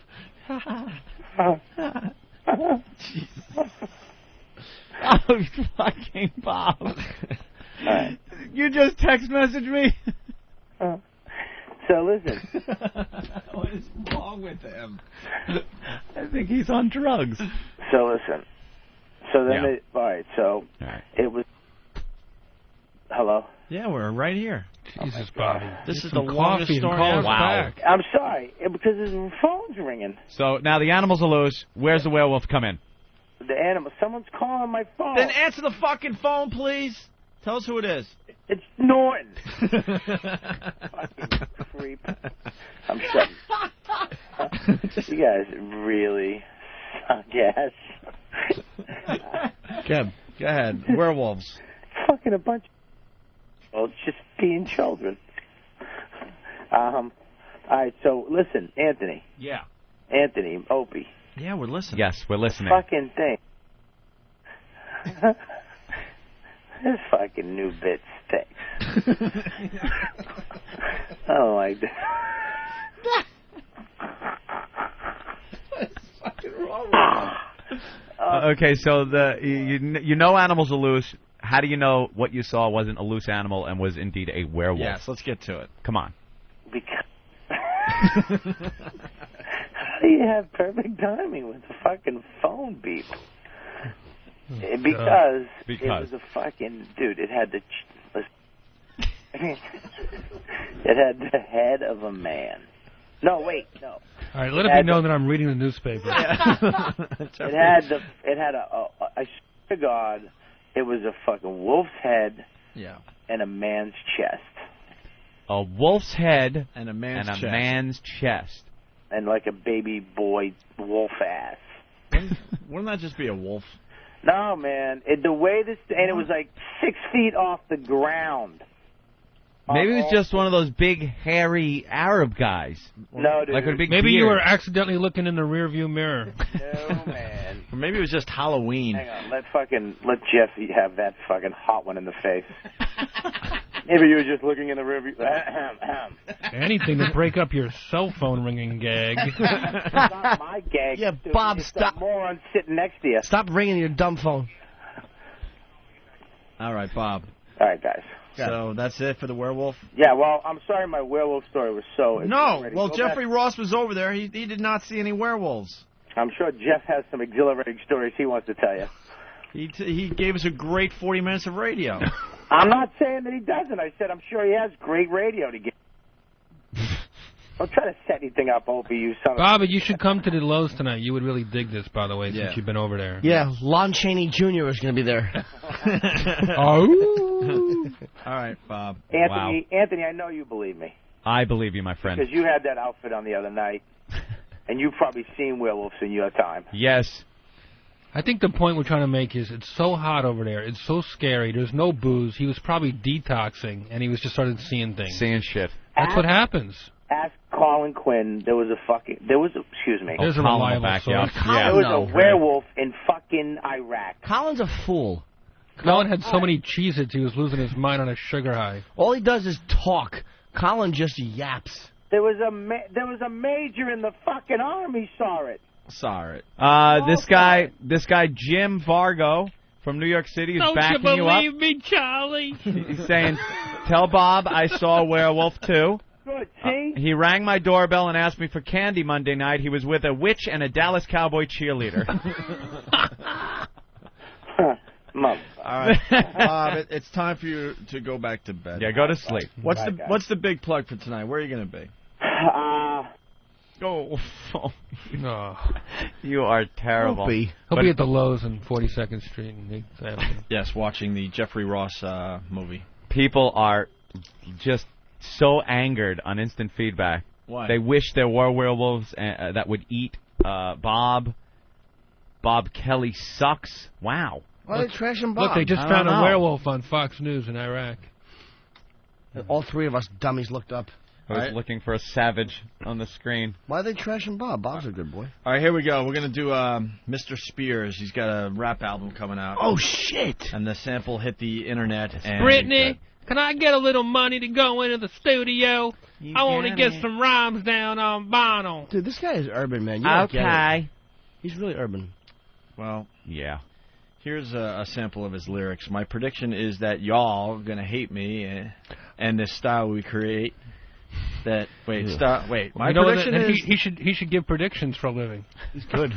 Jesus. Oh, fucking Bob. You just text messaged me? So listen. What is wrong with him? I think he's on drugs. So listen. So then it was... Hello? Yeah, we're right here. Jesus, Bobby. This is the longest story ever. Wow. I'm sorry, because his phone's ringing. So now the animals are loose. Where's the werewolf come in? The animal. Someone's calling my phone. Then answer the fucking phone, please. Tell us who it is. It's Norton. Fucking creep. I'm shutting. You guys really suck ass. Kev, go ahead. Werewolves. Fucking a bunch of... Well, it's just being children. All right, so listen, Anthony. Yeah. Anthony, Opie. Yeah, we're listening. Yes, we're listening. Fucking thing. This fucking new bit stinks. I don't like that. What's fucking wrong with okay, so you know animals are loose. How do you know what you saw wasn't a loose animal and was indeed a werewolf? Yes, let's get to it. Come on. Because how do you have perfect timing with the fucking phone beep? Because it was a fucking... Dude, it had the... it had the head of a man. No, wait, no. All right, let it be known that I'm reading the newspaper. It had a... I swear to God, it was a fucking wolf's head and a man's chest. A wolf's head and a man's chest. And like a baby boy wolf ass. Wouldn't that just be a wolf? No, man. The way this... And it was like 6 feet off the ground. Maybe it was just one of those big, hairy Arab guys. No, dude. Like with a big Maybe beard. you were accidentally looking in the rearview mirror. No, man. Or maybe it was just Halloween. Hang on. Let Jeff have that fucking hot one in the face. Maybe you were just looking in the rearview... Anything to break up your cell phone ringing gag. It's not my gag. Yeah, dude. Bob, It's stop. the moron sitting next to you. Stop ringing your dumb phone. All right, Bob. All right, guys. So that's it for the werewolf? Yeah, well, I'm sorry my werewolf story was so... No, exhilarating. well, Go Jeffrey back. Ross was over there. He did not see any werewolves. I'm sure Jeff has some exhilarating stories he wants to tell you. He gave us a great 40 minutes of radio. I'm not saying that he doesn't. I said I'm sure he has great radio to give. Don't try to set anything up, Opie, you son of a... Bobby, you should come to the Lowe's tonight. You would really dig this, by the way, since you've been over there. Yeah, Lon Chaney Jr. is going to be there. Oh. All right, Bob. Anthony, I know you believe me. I believe you, my friend. Because you had that outfit on the other night, and you've probably seen werewolves in your time. Yes. I think the point we're trying to make is it's so hot over there. It's so scary. There's no booze. He was probably detoxing, and he was just started seeing things. Seeing shit. That's what happens. Ask Colin Quinn. Excuse me. There's a reliable source. There was a werewolf in fucking Iraq. Colin's a fool. Colin had so many Cheez-Its, he was losing his mind on a sugar high. All he does is talk. Colin just yaps. There was a major in the fucking army saw it. Saw it. This guy Jim Vargo from New York City is backing you up. Don't you believe me, Charlie? He's saying, "Tell Bob I saw Werewolf too." Good, see? He rang my doorbell and asked me for candy Monday night. He was with a witch and a Dallas Cowboy cheerleader. All right, Bob, it's time for you to go back to bed. Yeah, go to sleep. What's the big plug for tonight? Where are you going to be? Oh, No. you are terrible. He'll be at the Lowe's on 42nd Street in 8th Avenue. Yes, watching the Jeffrey Ross movie. People are just so angered on instant feedback. Why? They wish there were werewolves that would eat Bob. Bob Kelly sucks. Wow. Why are they trashing Bob? Look, they just found a werewolf on Fox News in Iraq. All three of us dummies looked up. I was looking for a savage on the screen. Why are they trashing Bob? Bob's a good boy. All right, here we go. We're going to do Mr. Spears. He's got a rap album coming out. Oh, shit. And the sample hit the internet. And Brittany, can I get a little money to go into the studio? I want to get some rhymes down on vinyl. Dude, this guy is urban, man. You don't get it. He's really urban. Well, yeah. Here's a sample of his lyrics. My prediction is that y'all are going to hate me and this style we create. My prediction is... He should give predictions for a living. He's good.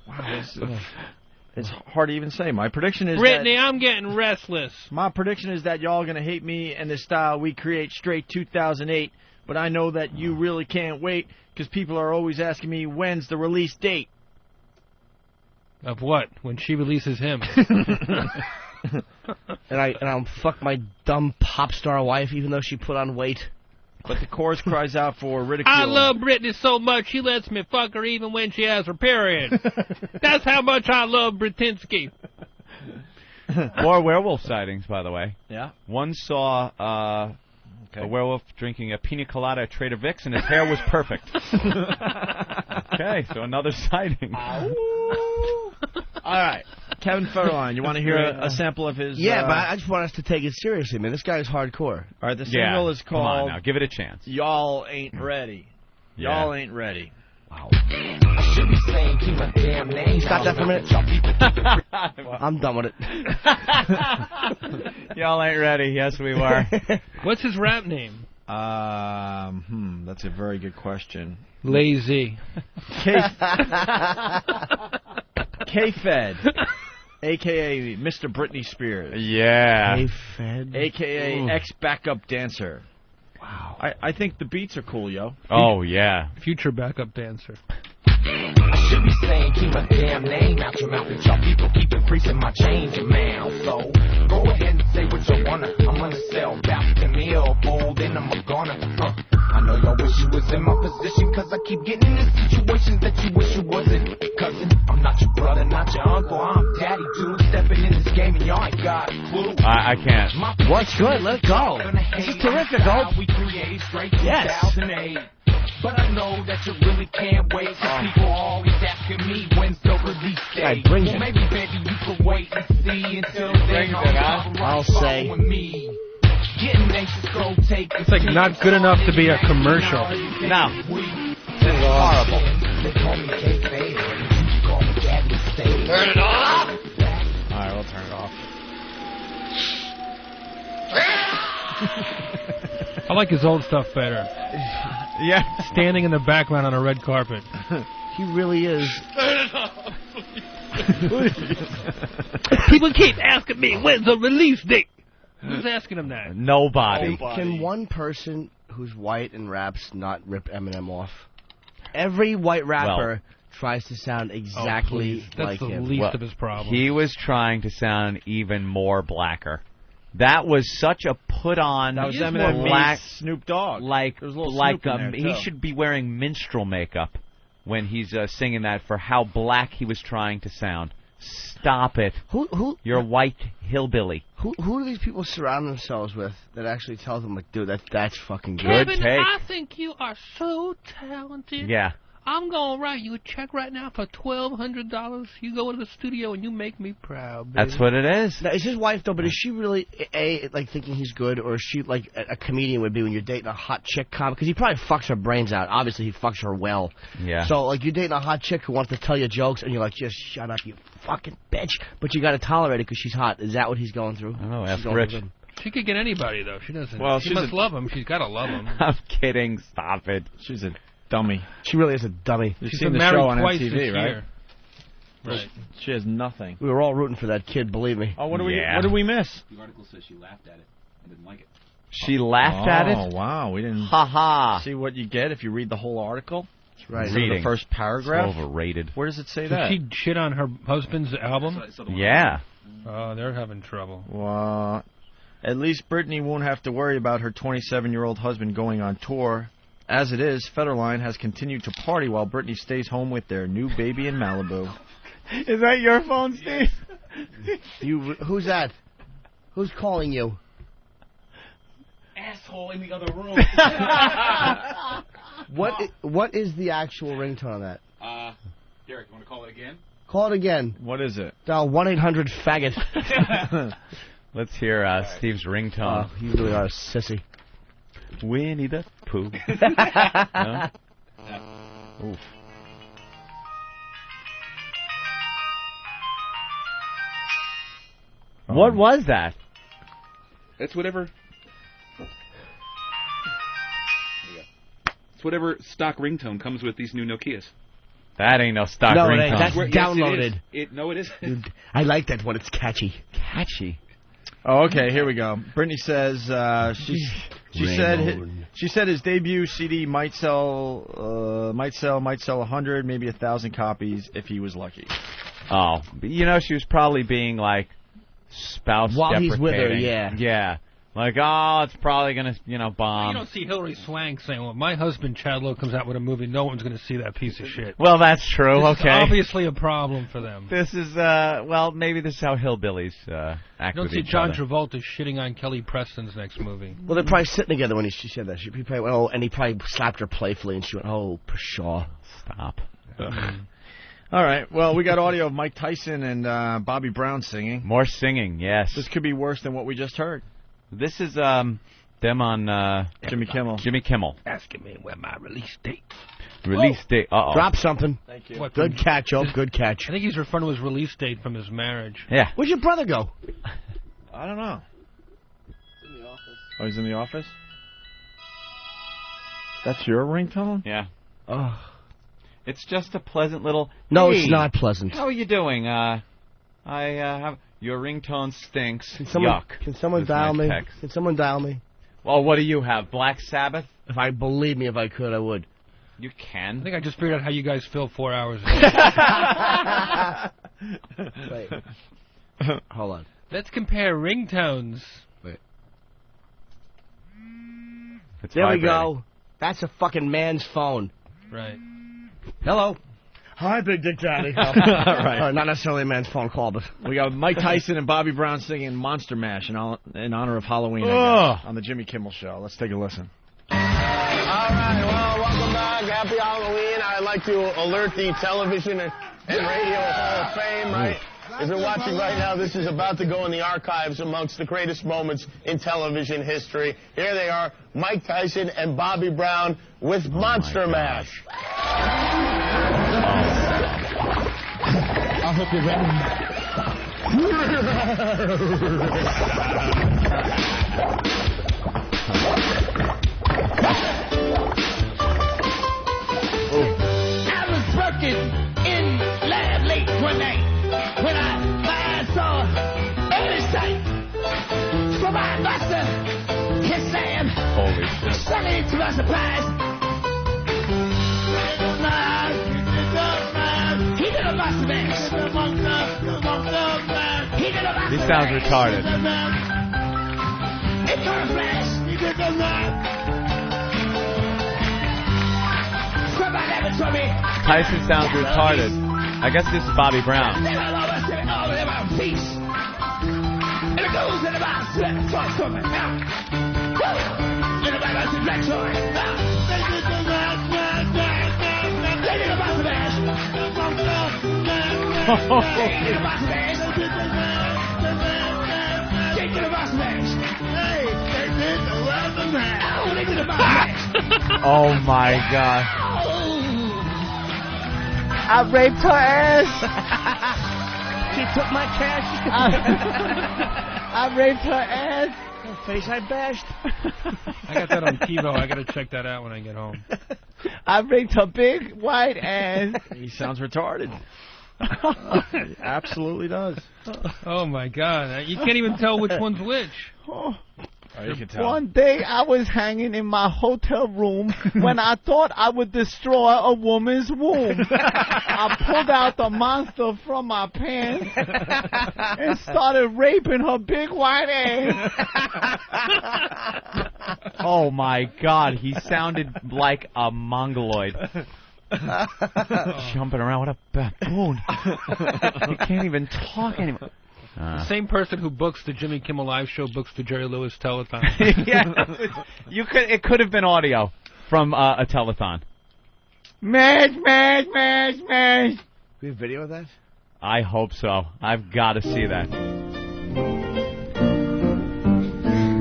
Wow, it's hard to even say. My prediction is Brittany, I'm getting restless. My prediction is that y'all are going to hate me and the style we create straight 2008, but I know that you really can't wait because people are always asking me when's the release date. Of what? When she releases him. and I'll fuck my dumb pop star wife even though she put on weight. But the chorus cries out for ridicule. I love Brittany so much, she lets me fuck her even when she has her period. That's how much I love Britinsky. More werewolf sightings, by the way. Yeah. One saw a werewolf drinking a pina colada at Trader Vic's, and his hair was perfect. Okay, so another sighting. All right. Kevin Federline, you want to hear a sample of his... Yeah, but I just want us to take it seriously, man. This guy is hardcore. All right, the single is called... Come on now, give it a chance. Y'all Ain't Ready. Y'all Ain't Ready. Wow. Stop that for a minute. I'm done with it. Y'all ain't ready. Yes, we were. What's his rap name? That's a very good question. Lazy. K-Fed, a.k.a. Mr. Britney Spears. Yeah. K-Fed. A.k.a. ex-backup dancer. Wow. I think the beats are cool, yo. Oh, yeah. Future backup dancer. I should be saying keep my damn name out your mouth, but y'all people keep increasing my change in mouth. So go ahead and say what you wanna. I'm gonna sell back to me or fool, then I'm gonna. I know y'all wish you was in my position, cause I keep getting into situations that you wish you wasn't. Cousin, I'm not your brother, not your uncle, I'm daddy dude, stepping in this game and y'all ain't got a clue. I can't. What's good? Let's go. This is terrific, Hope. Yes. But I know that you really can't wait, cause people are always asking me when's the release date. Well, maybe, baby, you could wait and see until then. I'll say. Getting anxious, go take It's like not good enough to be a commercial. No. This is horrible. Turn it off! Alright, we'll turn it off. I like his old stuff better. Yeah. Standing in the background on a red carpet. He really is. Turn it off! People keep asking me when's the release date. Who's asking him that? Nobody. Can one person who's white and raps not rip Eminem off? Every white rapper tries to sound exactly like him. That's the least of his problems. He was trying to sound even more blacker. That was such a put-on. That was Eminem black Snoop Dogg. Like Snoop in there, he should be wearing minstrel makeup when he's singing that for how black he was trying to sound. Stop it. Who? You're a white hillbilly. Who do these people surround themselves with that actually tells them, like, dude, that's fucking good? Kevin, take. I think you are so talented. Yeah. I'm going to write you a check right now for $1,200. You go into the studio and you make me proud, baby. That's what it is. Now, is his wife, though, but is she really, like, thinking he's good, or is she like a comedian would be when you're dating a hot chick comic? Because he probably fucks her brains out. Obviously, he fucks her well. Yeah. So, like, you're dating a hot chick who wants to tell you jokes, and you're like, just shut up, you fucking bitch. But you got to tolerate it because she's hot. Is that what he's going through? I don't know, She's ask going Rich. through good. She could get anybody, though. She doesn't. Well, she she's must love him. She's got to love him. I'm kidding. Stop it. She's a dummy. She really is a dummy. You've She's seen been the married show on twice MTV, this right? year. Right. She has nothing. We were all rooting for that kid, believe me. Oh, what did we miss? The article says she laughed at it and didn't like it. She laughed at it? Oh, wow. We didn't Ha-ha. see what you get if you read the whole article. That's right. The first paragraph. It's overrated. Where does it say Did that? she shit on her husband's album? Yeah. Oh, they're having trouble. Well, at least Brittany won't have to worry about her 27-year-old husband going on tour. As it is, Federline has continued to party while Brittany stays home with their new baby in Malibu. Is that your phone, Steve? Who's that? Who's calling you? Asshole in the other room. What is the actual ringtone on that? Derek, you want to call it again? Call it again. What is it? Dial 1-800-faggot. Let's hear Steve's ringtone. You really are a sissy. Winnie the Pooh. No? Oof. What was that? It's whatever. It's whatever stock ringtone comes with these new Nokias. That ain't no stock No, it ringtone. ain't. That's downloaded. No, it is. I like that when it's catchy. Catchy. Oh, okay. Here we go. Brittany says she said his debut CD might sell 100, maybe 1,000 copies if he was lucky. Oh, you know, she was probably being like spouse While deprecating. he's with her, yeah. Yeah. Like, oh, it's probably going to, bomb. You don't see Hillary Swank saying, well, my husband Chad Lowe comes out with a movie, no one's going to see that piece of shit. Well, that's true, This is okay. obviously a problem for them. This is, maybe this is how hillbillies act You don't with see each John other. Travolta shitting on Kelly Preston's next movie. Well, they're probably sitting together when she said that. He probably went, and he probably slapped her playfully, and she went, oh, pshaw. Stop. All right. Well, we got audio of Mike Tyson and Bobby Brown singing. More singing, yes. This could be worse than what we just heard. This is them on Jimmy Kimmel. Jimmy Kimmel. Asking me when my release date. Release date. Uh-oh. Drop something. Thank you. What, Good catch, Ope. Good catch. I think he's referring to his release date from his marriage. Yeah. Where'd your brother go? I don't know. It's in the office. Oh, he's in the office? That's your ringtone? Yeah. Oh. It's just a pleasant little... No, hey, it's not pleasant. How are you doing? I have... Your ringtone stinks. Can someone, Yuck. Can someone That's dial my me? text. Can someone dial me? Well, what do you have? Black Sabbath? If I could, I would. You I can. think I just figured out how you guys feel 4 hours ago. Wait. Hold on. Let's compare ringtones. Wait. It's There we vibrating. go. That's a fucking man's phone. Right. Hello. Hi, Big Dick Daddy. All right. Not necessarily a man's phone call, but... We got Mike Tyson and Bobby Brown singing Monster Mash in honor of Halloween, I guess, on the Jimmy Kimmel Show. Let's take a listen. All right, well, welcome back. Happy Halloween. I'd like to alert the Television and Radio Hall of Fame, right? If you're watching right now, this is about to go in the archives amongst the greatest moments in television history. Here they are, Mike Tyson and Bobby Brown with Monster Mash. I hope you're I was working in lab late one night when my eyes saw early sight from my master, Kiss Sam. Holy shit. Suddenly, to my surprise, he did a monster mash. He did a monster He sounds retarded. It caught a flash. Somebody ever told me. Tyson sounds retarded. I guess this is Bobby Brown. They all over about peace. And it goes in about toy for me. And about the black toy. They Oh my God! I raped her ass. She took my cash. I raped her ass. Face I bashed. I got that on TiVo. I got to check that out when I get home. I raped her big white ass. He sounds retarded. He absolutely does. Oh my God! You can't even tell which one's which. Oh, you can tell. One day I was hanging in my hotel room when I thought I would destroy a woman's womb. I pulled out the monster from my pants and started raping her big white ass. Oh my God! He sounded like a mongoloid. Jumping around. What a baboon! He can't even talk anymore. The same person who books the Jimmy Kimmel Live show books the Jerry Lewis telethon. Yeah, it could have been audio from a telethon. Mash, mash, mash, mash. We have video of that? I hope so. I've got to see that.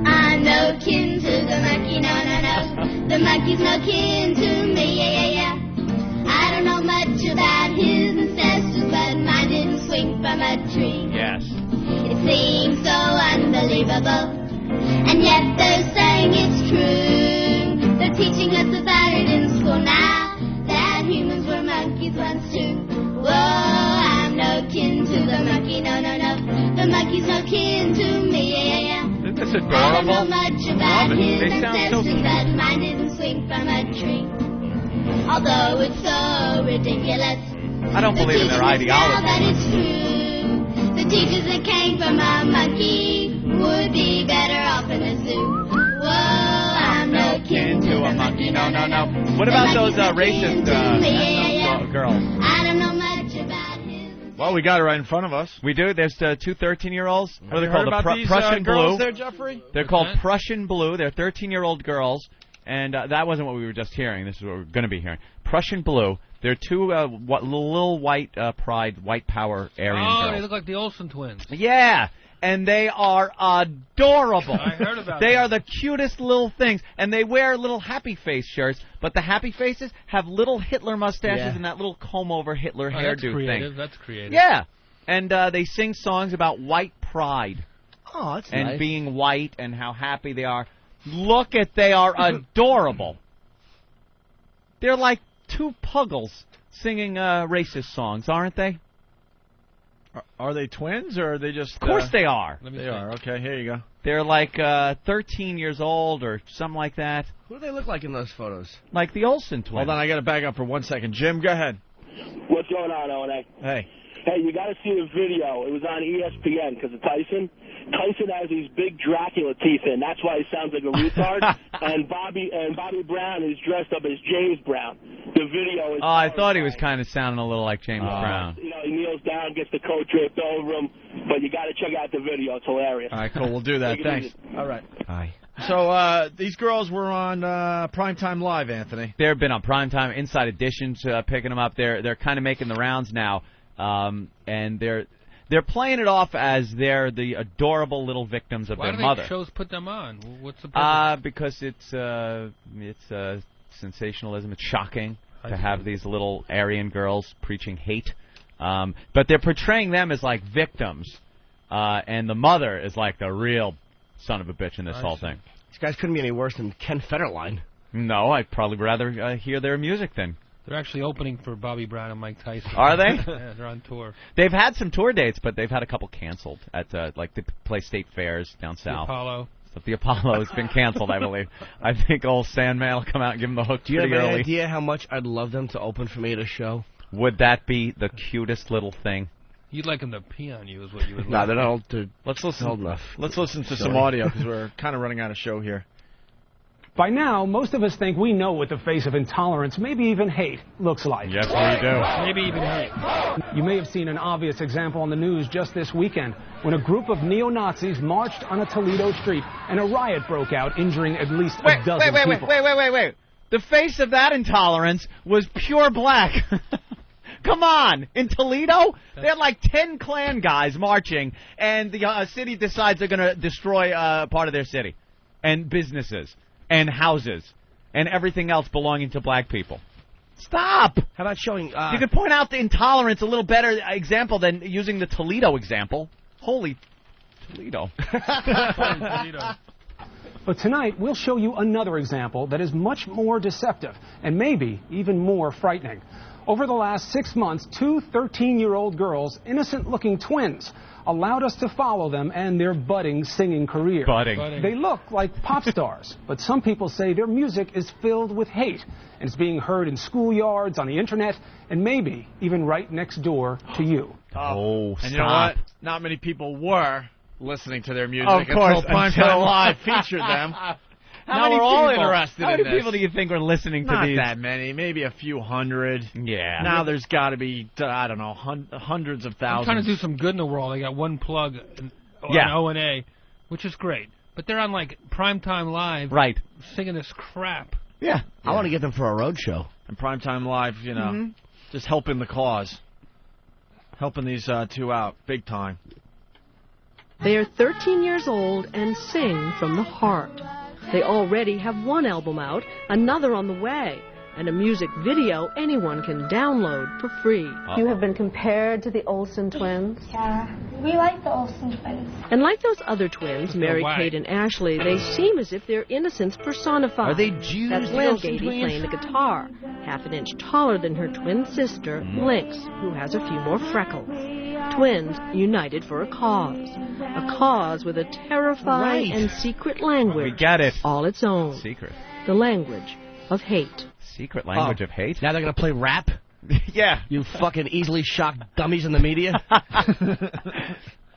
I'm no kin to the monkey, no, no, no. The monkey's no kin to me, yeah, yeah, yeah. I don't know much about his ancestors, but mine didn't swing from a tree. Yes. It seems so unbelievable, and yet they're saying it's true. They're teaching us about it in school now, that humans were monkeys once too. Whoa, I'm no kin to the monkey, no, no, no. The monkey's no kin to me, yeah, yeah, yeah. Isn't this I don't adorable? know much about his They sound so ancestors, but mine didn't swing from a tree. Although it's so ridiculous, I don't believe in their now that ideology. it's true. The teachers that came from a monkey would be better off in the zoo. Whoa, I'm no kin to a monkey, no, no, no. What about those racist girls? I don't know much about his. Well, we got it right in front of us. We do. There's two 13-year-olds. What are they You called? heard about these Prussian girls Blue. there, Jeffrey? They're called Prussian Blue. They're 13-year-old girls. And that wasn't what we were just hearing. This is what we're going to be hearing. Prussian Blue. They're two little white pride, white power Aryan girls. They look like the Olsen twins. Yeah, and they are adorable. I heard about They that. are the cutest little things, and they wear little happy face shirts, but the happy faces have little Hitler mustaches Yeah. and that little comb-over Hitler Oh, hairdo that's creative. thing. That's creative. Yeah, and they sing songs about white pride. Oh, that's and nice. being white and how happy they are. Look at, they are adorable. They're like two puggles singing racist songs, aren't they? Are they twins, or are they just... Of course they are. They are. Okay, here you go. They're like 13 years old or something like that. Who do they look like in those photos? Like the Olsen twins. Hold on, I got to back up for 1 second. Jim, go ahead. What's going on, O&A? Hey. Hey, you got to see the video. It was on ESPN because of Tyson. Tyson has these big Dracula teeth in. That's why he sounds like a retard. and Bobby Brown is dressed up as James Brown. The video is... Oh, I thought he was kind of sounding a little like James Brown. You know, he kneels down, gets the coat draped over him. But you got to check out the video. It's hilarious. All right, cool. We'll do that. Take it Thanks. easy. All right. Hi. So these girls were on Primetime Live, Anthony. They've been on Primetime, Inside Editions, picking them up. They're kind of making the rounds now, and they're playing it off as they're the adorable little victims of Why their do mother. shows put them on? What's the purpose? Because it's sensationalism. It's shocking to have these little Aryan girls preaching hate. But they're portraying them as like victims, and the mother is like the real son of a bitch in this whole thing. These guys couldn't be any worse than Ken Federline. No, I'd probably rather hear their music than. They're actually opening for Bobby Brown and Mike Tyson. Are they? Yeah, they're on tour. They've had some tour dates, but they've had a couple canceled at like they play state fairs down south. The Apollo. So the Apollo has been canceled, I believe. I think old Sandman will come out and give them the hook Do you have pretty any early. idea how much I'd love them to open for me at a show? Would that be the cutest little thing? You'd like them to pee on you, is what you would. No, like. they're not old. Let's listen. Old enough. Let's listen to some Sorry. audio because we're kind of running out of show here. By now, most of us think we know what the face of intolerance, maybe even hate, looks like. Yes, we do. Maybe even hate. You may have seen an obvious example on the news just this weekend when a group of neo-Nazis marched on a Toledo street and a riot broke out, injuring at least a dozen people. Wait. The face of that intolerance was pure black. Come on. In Toledo, they had like 10 Klan guys marching, and the city decides they're going to destroy part of their city, and businesses, and houses, and everything else belonging to black people. Stop! How about showing... you could point out the intolerance a little better example than using the Toledo example. Holy Toledo. But tonight, we'll show you another example that is much more deceptive and maybe even more frightening. Over the last 6 months, 2 13-year-old girls, innocent-looking twins, allowed us to follow them and their budding singing career. Budding. They look like pop stars, but some people say their music is filled with hate, and it's being heard in schoolyards, on the internet, and maybe even right next door to you. Oh, and you know what? Not many people were listening to their music of course, until Primetime Live featured them. Now we're all interested in this. How many people do you think are listening to Not these? that many, maybe a few hundred. Yeah. Now there's got to be, I don't know, hundreds of I'm thousands. trying to do some good in the world. I got one plug on O&A, which is great. But they're on, like, Primetime Live. Right. Singing this crap. Yeah. I want to get them for a road show. And Primetime Live, you know, just helping the cause. Helping these two out, big time. They are 13 years old and sing from the heart. They already have one album out, another on the way, and a music video anyone can download for free. You have been compared to the Olsen twins? Yeah, we like the Olsen twins. And like those other twins, Mary Kate and Ashley, they seem as if they're innocence personified. Are they Jews, That's the Lynn Olsen Gady twins? playing the guitar, half an inch taller than her twin sister, Lynx, who has a few more freckles. Twins united for a cause with a terrifying and secret language. We get it. All its own. Secret. The language of hate. Secret language of hate? Now they're going to play rap? Yeah. You fucking easily shocked dummies in the media?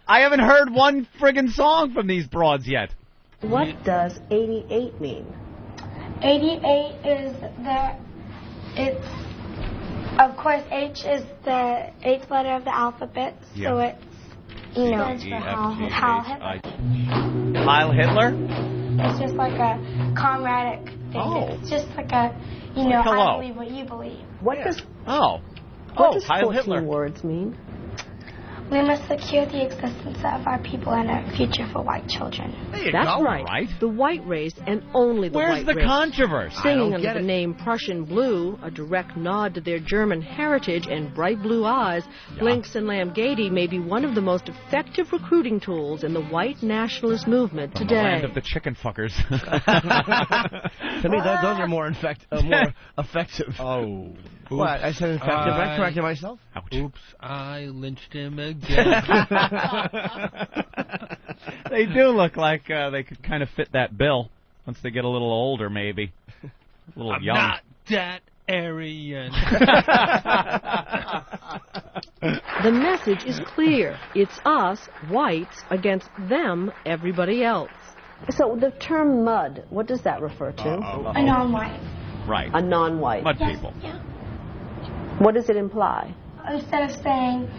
I haven't heard one friggin' song from these broads yet. What does 88 mean? 88 is of course, H is the 8th letter of the alphabet, so it's, stands for Heil Hitler. Heil Hitler? It's just like a comradic thing. Oh. It's just like a, Like hello. I believe what you believe. What does what does Heil 14 Hitler. words mean? We must secure the existence of our people and a future for white children. That's right. The white race and only the Where's white the race. controversy? Singing under the name Prussian Blue, a direct nod to their German heritage and bright blue eyes, Lynx and Lamb Gady may be one of the most effective recruiting tools in the white nationalist movement From today. the land of the chicken fuckers. To me, those are more effective. Oh. What? I said effective. I corrected myself. Ouch. Oops, I lynched him again. They do look like they could kind of fit that bill once they get a little older, maybe. A little I'm young. not that Aryan. The message is clear. It's us, whites, against them, everybody else. So the term mud, what does that refer to? A non-white. Right. A non-white. Mud people. Yeah. What does it imply? Instead of saying,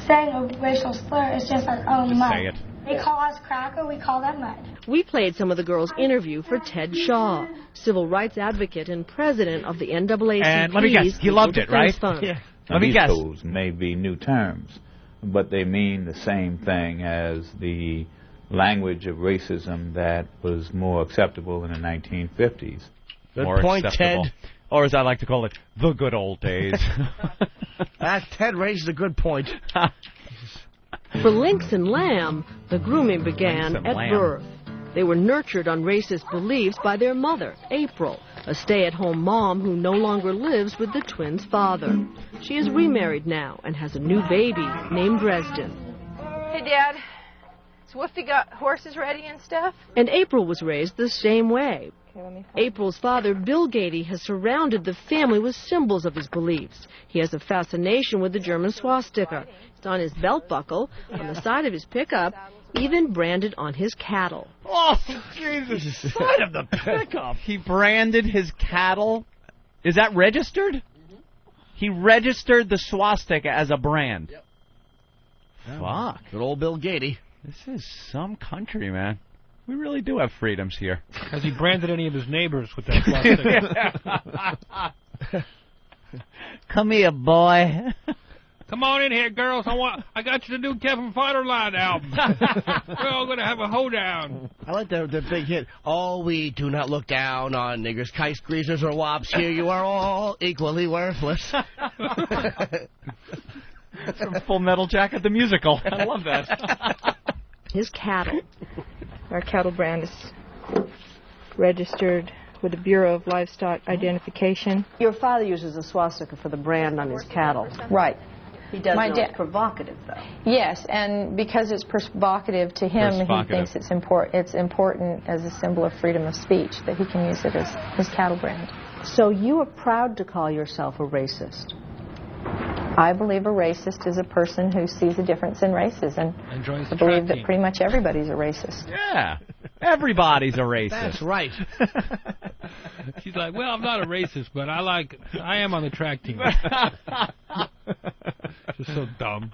saying a racial slur, it's just like, oh, mud. Say it. They call us cracker, we call them mud. We played some of the girls' interview for Ted Shaw, civil rights advocate and president of the NAACP's And let me guess, he loved it, right? Yeah. Let me guess. Those may be new terms, but they mean the same thing as the language of racism that was more acceptable in the 1950s. Good More point, acceptable. Ted. Or as I like to call it, the good old days. Ted raises a good point. For Lynx and Lamb, the grooming began Lynx and at Lamb. birth. They were nurtured on racist beliefs by their mother, April, a stay-at-home mom who no longer lives with the twins' father. She is remarried now and has a new baby named Dresden. Hey, Dad. Has Woofy got horses ready and stuff? And April was raised the same way. Okay, let me find April's father, Bill Gady, has surrounded the family with symbols of his beliefs. He has a fascination with the German swastika. It's on his belt buckle, on the side of his pickup, even branded on his cattle. Oh, Jesus. Side of the pickup. He branded his cattle. Is that registered? He registered the swastika as a brand. Yep. Fuck. Good old Bill Gady. This is some country, man. We really do have freedoms here. Has he branded any of his neighbors with that swastika? Come here, boy. Come on in here, girls. I got you the new Kevin Federline album. We're all gonna have a hoedown. I like the big hit. Oh, we do not look down on niggers, kites, greasers, or wops. Here you are all equally worthless. That's from Full Metal Jacket the musical. I love that. His cattle. Our cattle brand is registered with the Bureau of Livestock Identification. Your father uses a swastika for the brand on his cattle. Right. He does My know dad- it's provocative, though. Yes, and because it's provocative to him, he thinks it's important as a symbol of freedom of speech that he can use it as his cattle brand. So you are proud to call yourself a racist? I believe a racist is a person who sees a difference in races, and Enjoys I the believe track that team. pretty much everybody's a racist. Yeah. Everybody's a racist. That's right. She's like, well, I'm not a racist, but I am on the track team. Just so dumb.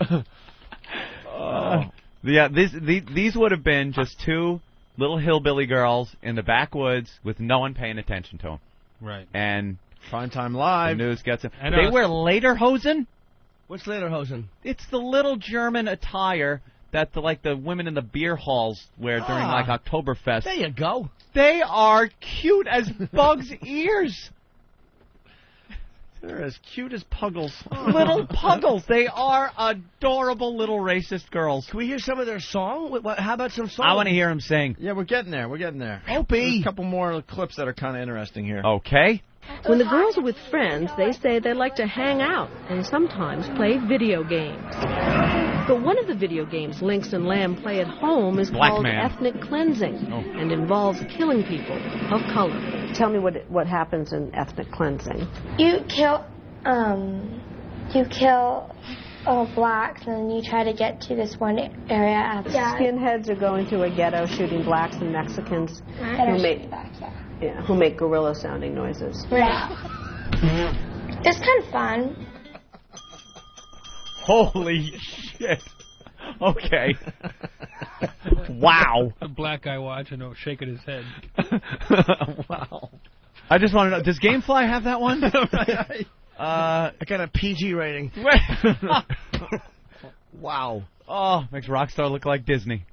Yeah, these would have been just two little hillbilly girls in the backwoods with no one paying attention to them. Right. And Primetime Live. the news gets them. And They us. wear lederhosen? What's lederhosen? It's the little German attire that the women in the beer halls wear during Oktoberfest. There you go. They are cute as bugs' ears. They're as cute as puggles. Little puggles. They are adorable little racist girls. Can we hear some of their song? How about some song? I want to hear them sing. Yeah, we're getting there. Opie. There's a couple more clips that are kind of interesting here. Okay. When the girls are with friends, they say they like to hang out and sometimes play video games. But one of the video games Lynx and Lamb play at home is Black called Man. ethnic cleansing and involves killing people of color. Tell me what happens in ethnic cleansing. You kill blacks, and then you try to get to this one area. Skinheads are going to a ghetto shooting blacks and Mexicans who make gorilla-sounding noises. Right. It's kind of fun. Holy shit. Okay. Wow. The black guy watching, shaking his head. Wow. I just want to know, does Gamefly have that one? I got a PG rating. Wow. Oh, makes Rockstar look like Disney.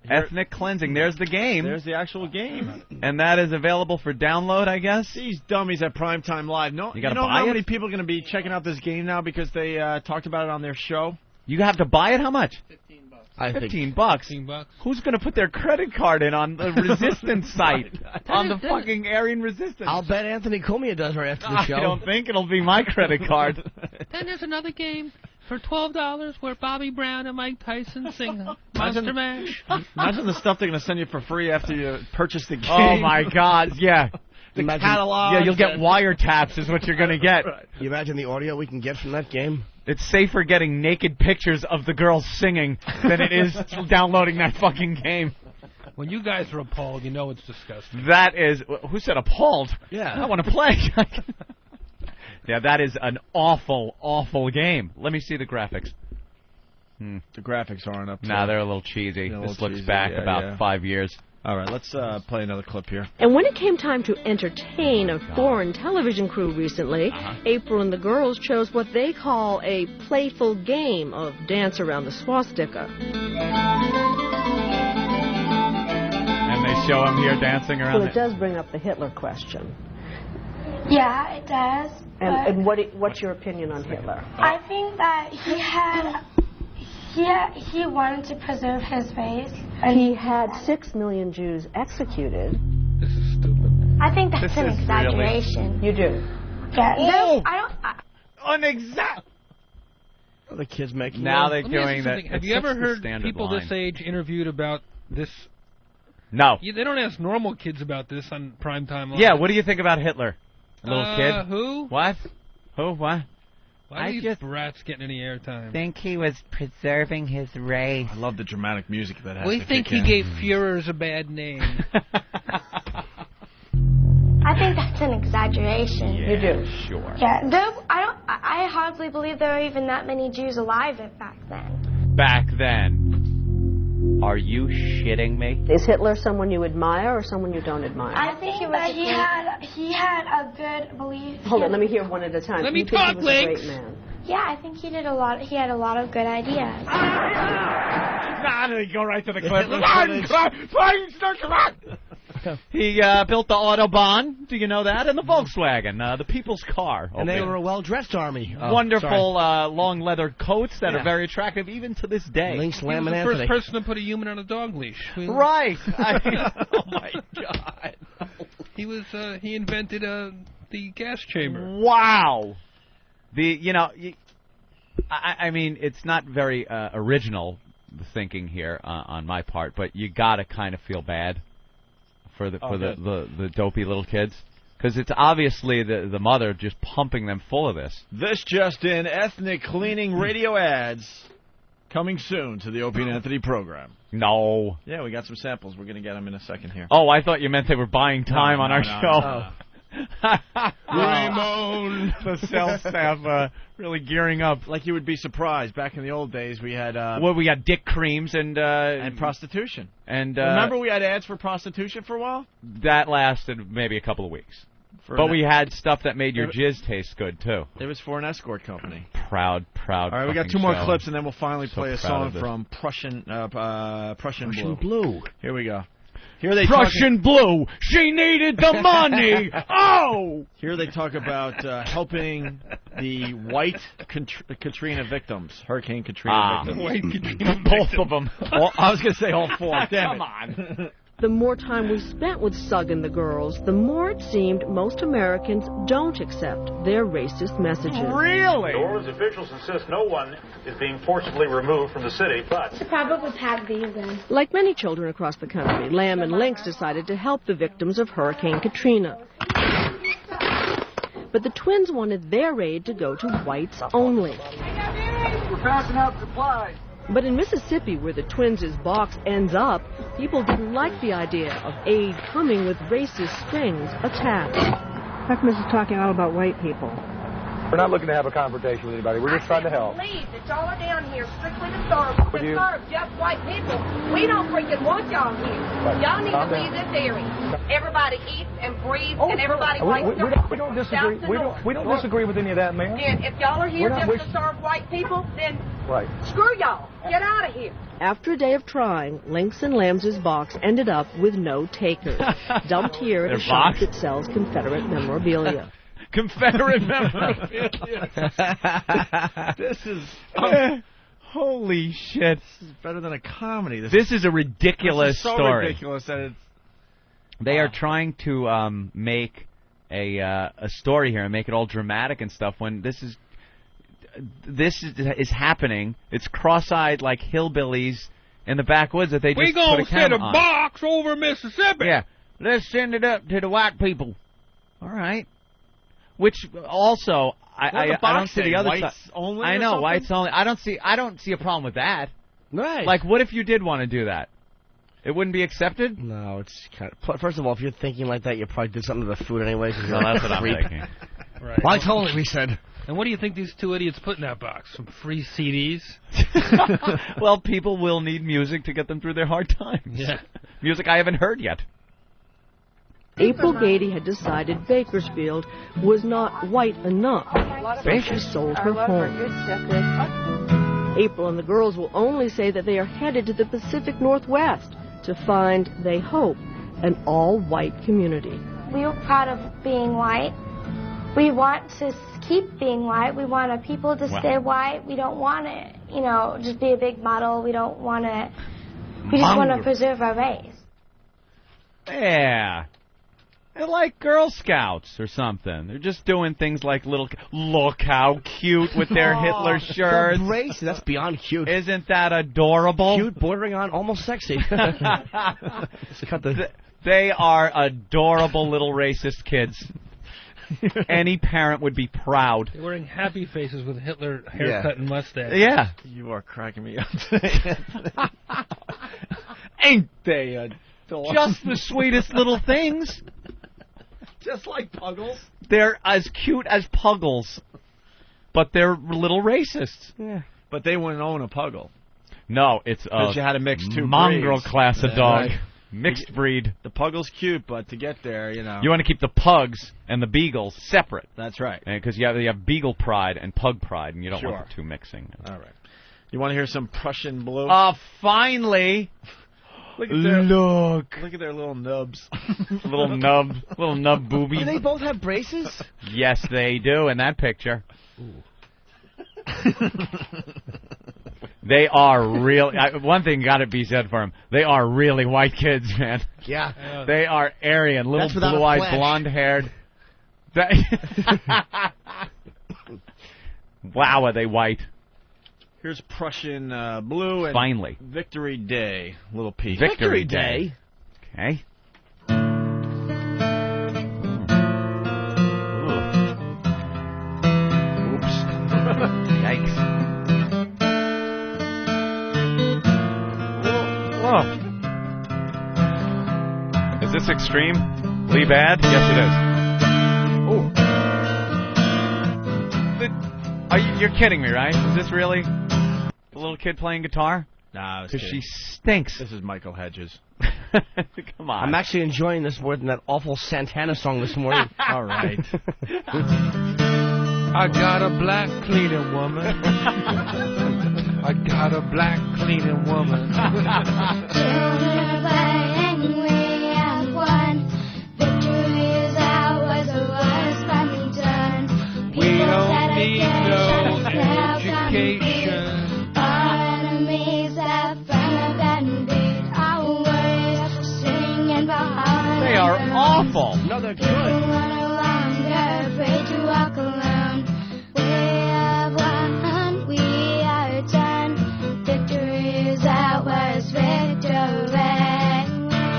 Ethnic cleansing. There's the game. There's the actual game. And that is available for download, I guess? These dummies at Primetime Live. You gotta know buy how it? many people are going to be checking out this game now because they talked about it on their show? You have to buy it? How much? $15. $15. Who's going to put their credit card in on the Resistance site? On the fucking Aryan Resistance? I'll bet Anthony Cumia does right after the show. I don't think it'll be my credit card. Then there's another game for $12 where Bobby Brown and Mike Tyson sing Monster Mash. Imagine the stuff they're going to send you for free after you purchase the game. Oh, my God. Yeah. The Imagine- catalog. Yeah, you'll get wiretaps is what you're going to get. You imagine the audio we can get from that game? It's safer getting naked pictures of the girls singing than it is downloading that fucking game. When you guys are appalled, you know it's disgusting. That is... Who said appalled? Yeah. I want to play. Yeah, that is an awful, awful game. Let me see the graphics. The graphics aren't up to Nah, they're a little cheesy. They're a This little looks cheesy, back yeah, about yeah. 5 years. All right, let's play another clip here. And when it came time to entertain a foreign television crew recently, April and the girls chose what they call a playful game of dance around the swastika. And they show him here dancing around Well, it. it does bring up the Hitler question. Yeah, it does. And what's your opinion on Hitler? I think that he wanted to preserve his race. He had 6 million Jews executed. This is stupid. I think that's This an is exaggeration. You do. Yeah, Oh! I don't. The kids making Now they're Let me ask you doing that. something. Have it's you ever just the heard standard people line. this age interviewed about this? No. They don't ask normal kids about this on Primetime Live. Yeah, what do you think about Hitler? Little kid? Who? What? Who? What? Why are these brats getting any airtime? think he was preserving his race. I love the dramatic music that has We to think kick he in. gave Führers a bad name. I think that's an exaggeration. Yeah, You do. Sure. Yeah, I hardly believe there were even that many Jews alive back then. Back then. Are you shitting me? Is Hitler someone you admire or someone you don't admire? I think he had a good belief. Hold on, let me hear one at a time. Let me You think talk, he was a Links. great man? Yeah, I think he did a lot. He had a lot of good ideas. Go right to the clip. He built the Autobahn. Do you know that? And the Volkswagen, the people's car. And they were a well-dressed army. Wonderful long leather coats that are very attractive even to this day. Links, He was the first person to put a human on a dog leash. Right. Oh my God. He invented the gas chamber. Wow. I mean, it's not very original thinking here on my part, but you gotta kind of feel bad for the dopey little kids, because it's obviously the mother just pumping them full of this. This just in: ethnic cleaning radio ads coming soon to the Opie and Anthony program. No. Yeah, we got some samples. We're gonna get them in a second here. Oh, I thought you meant they were buying time on our show. No. Raymond, the sales staff really gearing up. Like you would be surprised. Back in the old days, we had we got dick creams and prostitution. And remember, we had ads for prostitution for a while. That lasted maybe a couple of weeks. But we had stuff that made your jizz taste good too. It was for an escort company. Proud. All right, we got two more show. clips, and then we'll finally So play a proud song of this. from Prussian Blue. Blue. Here we go. Here they Prussian Blue. She needed the money. Oh. Here they talk about helping the white Katrina victims, Hurricane Katrina victims. White Katrina Both of them. I was going to say all four. Damn Come on. The more time we spent with Sugg and the girls, the more it seemed most Americans don't accept their racist messages. Really? New Orleans officials insist no one is being forcibly removed from the city, but... Probably pack these in. Like many children across the country, Lamb and Lynx decided to help the victims of Hurricane Katrina. But the twins wanted their aid to go to whites only. We're passing out supplies. But in Mississippi, where the twins' box ends up, people didn't like the idea of aid coming with racist strings attached. How come this is talking all about white people? We're not looking to have a confrontation with anybody. We're just trying to help. Please, that y'all are down here strictly to serve just white people. We don't freaking want y'all here. Right. Y'all need Calm to down. leave this area. Everybody eats and breathes, and everybody likes we don't disagree. We don't disagree with any of that, ma'am. And if y'all are here We're not just to serve white people, then Right. screw y'all. Get out of here. After a day of trying, Lynx and Lambs' box ended up with no takers, dumped here at Their a shop box? that sells Confederate memorabilia. Confederate memorabilia. This is... Holy shit. This is better than a comedy. This is a ridiculous this is so story. ridiculous that it's... They are trying to make a story here and make it all dramatic and stuff when this is happening. It's cross-eyed like hillbillies in the backwoods that they just We put gonna a send camera a on. box over Mississippi. Yeah, let's send it up to the white people. All right. Which also, I don't see the other side. Whites only I or know something? whites only. I don't see a problem with that. Right. Like, what if you did want to do that? It wouldn't be accepted? No, it's kind of... First of all, if you're thinking like that, you probably did something to the food anyway. No, that's what I'm thinking. Right. Whites only, we said. And what do you think these two idiots put in that box? Some free CDs? Well, people will need music to get them through their hard times. Yeah. Music I haven't heard yet. April Gady had decided Bakersfield was not white enough, so she sold her home. April and the girls will only say that they are headed to the Pacific Northwest to find, they hope, an all-white community. We are proud of being white. We want to keep being white. We want our people to stay white. We don't want to, just be a big model. We don't want to. We just want to preserve our race. Yeah. They're like Girl Scouts or something. They're just doing things like look how cute with their Hitler shirts. Racist. That's beyond cute. Isn't that adorable? Cute, bordering on almost sexy. Just cut the... They are adorable little racist kids. Any parent would be proud. They're wearing happy faces with Hitler haircut and mustache. Yeah. You are cracking me up today. Ain't they adorable? Just the sweetest little things. Just like Puggles. They're as cute as Puggles, but they're little racists. Yeah. But they wouldn't own a Puggle. No, it's Because you had to mix two mongrel breeds. class of Yeah, dog. right. Mixed breed. The Puggle's cute, but to get there, you know. You want to keep the pugs and the beagles separate. That's right. Because you have beagle pride and pug pride, and you don't want the two mixing. All right. You want to hear some Prussian blue? Finally. Look at their little nubs. little nub booby. Do they both have braces? Yes, they do in that picture. They are real. One thing got to be said for them. They are really white kids, man. Yeah. They are Aryan, little That's without a blue-eyed, flash. blonde-haired. Wow, are they white? Here's Prussian blue and Finally. Victory Day. Little piece. Victory Day. Okay. Oops. Yikes. Whoa. Is this extremely bad? Yes, it is. Oh. You're kidding me, right? Is this really the little kid playing guitar? Nah, because she stinks. This is Michael Hedges. Come on. I'm actually enjoying this more than that awful Santana song this morning. All right. I got a black cleaning woman. I got a black cleaning woman. We don't need no education. Our enemies have found and beat our ways, singing behind. They are awful. No, they're We're no longer afraid to walk alone. We have won, we are done. Victory is ours, victory.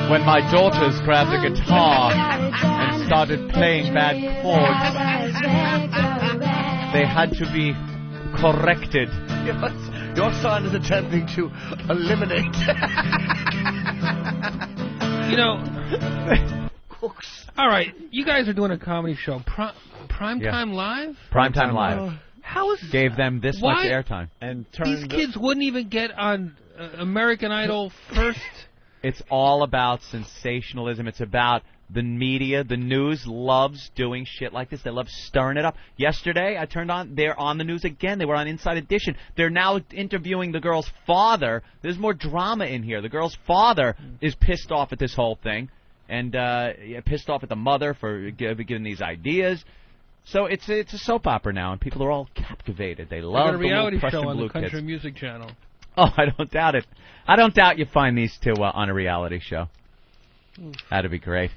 When my daughters grabbed a guitar and started playing bad chords, they had to be corrected. Your son is attempting to eliminate. You know. All right, you guys are doing a comedy show. Primetime Live? Primetime Live. How is Gave them this Why? much airtime. And these kids wouldn't even get on American Idol first? It's all about sensationalism. It's about the media. The news loves doing shit like this. They love stirring it up. Yesterday, I turned on. They're on the news again. They were on Inside Edition. They're now interviewing the girl's father. There's more drama in here. The girl's father is pissed off at this whole thing, and pissed off at the mother for giving these ideas. So it's a soap opera now, and people are all captivated. They love They got a the little reality Prussian show on blue the Country kids. Music Channel. Oh, I don't doubt it. I don't doubt you find these two on a reality show. That'd be great.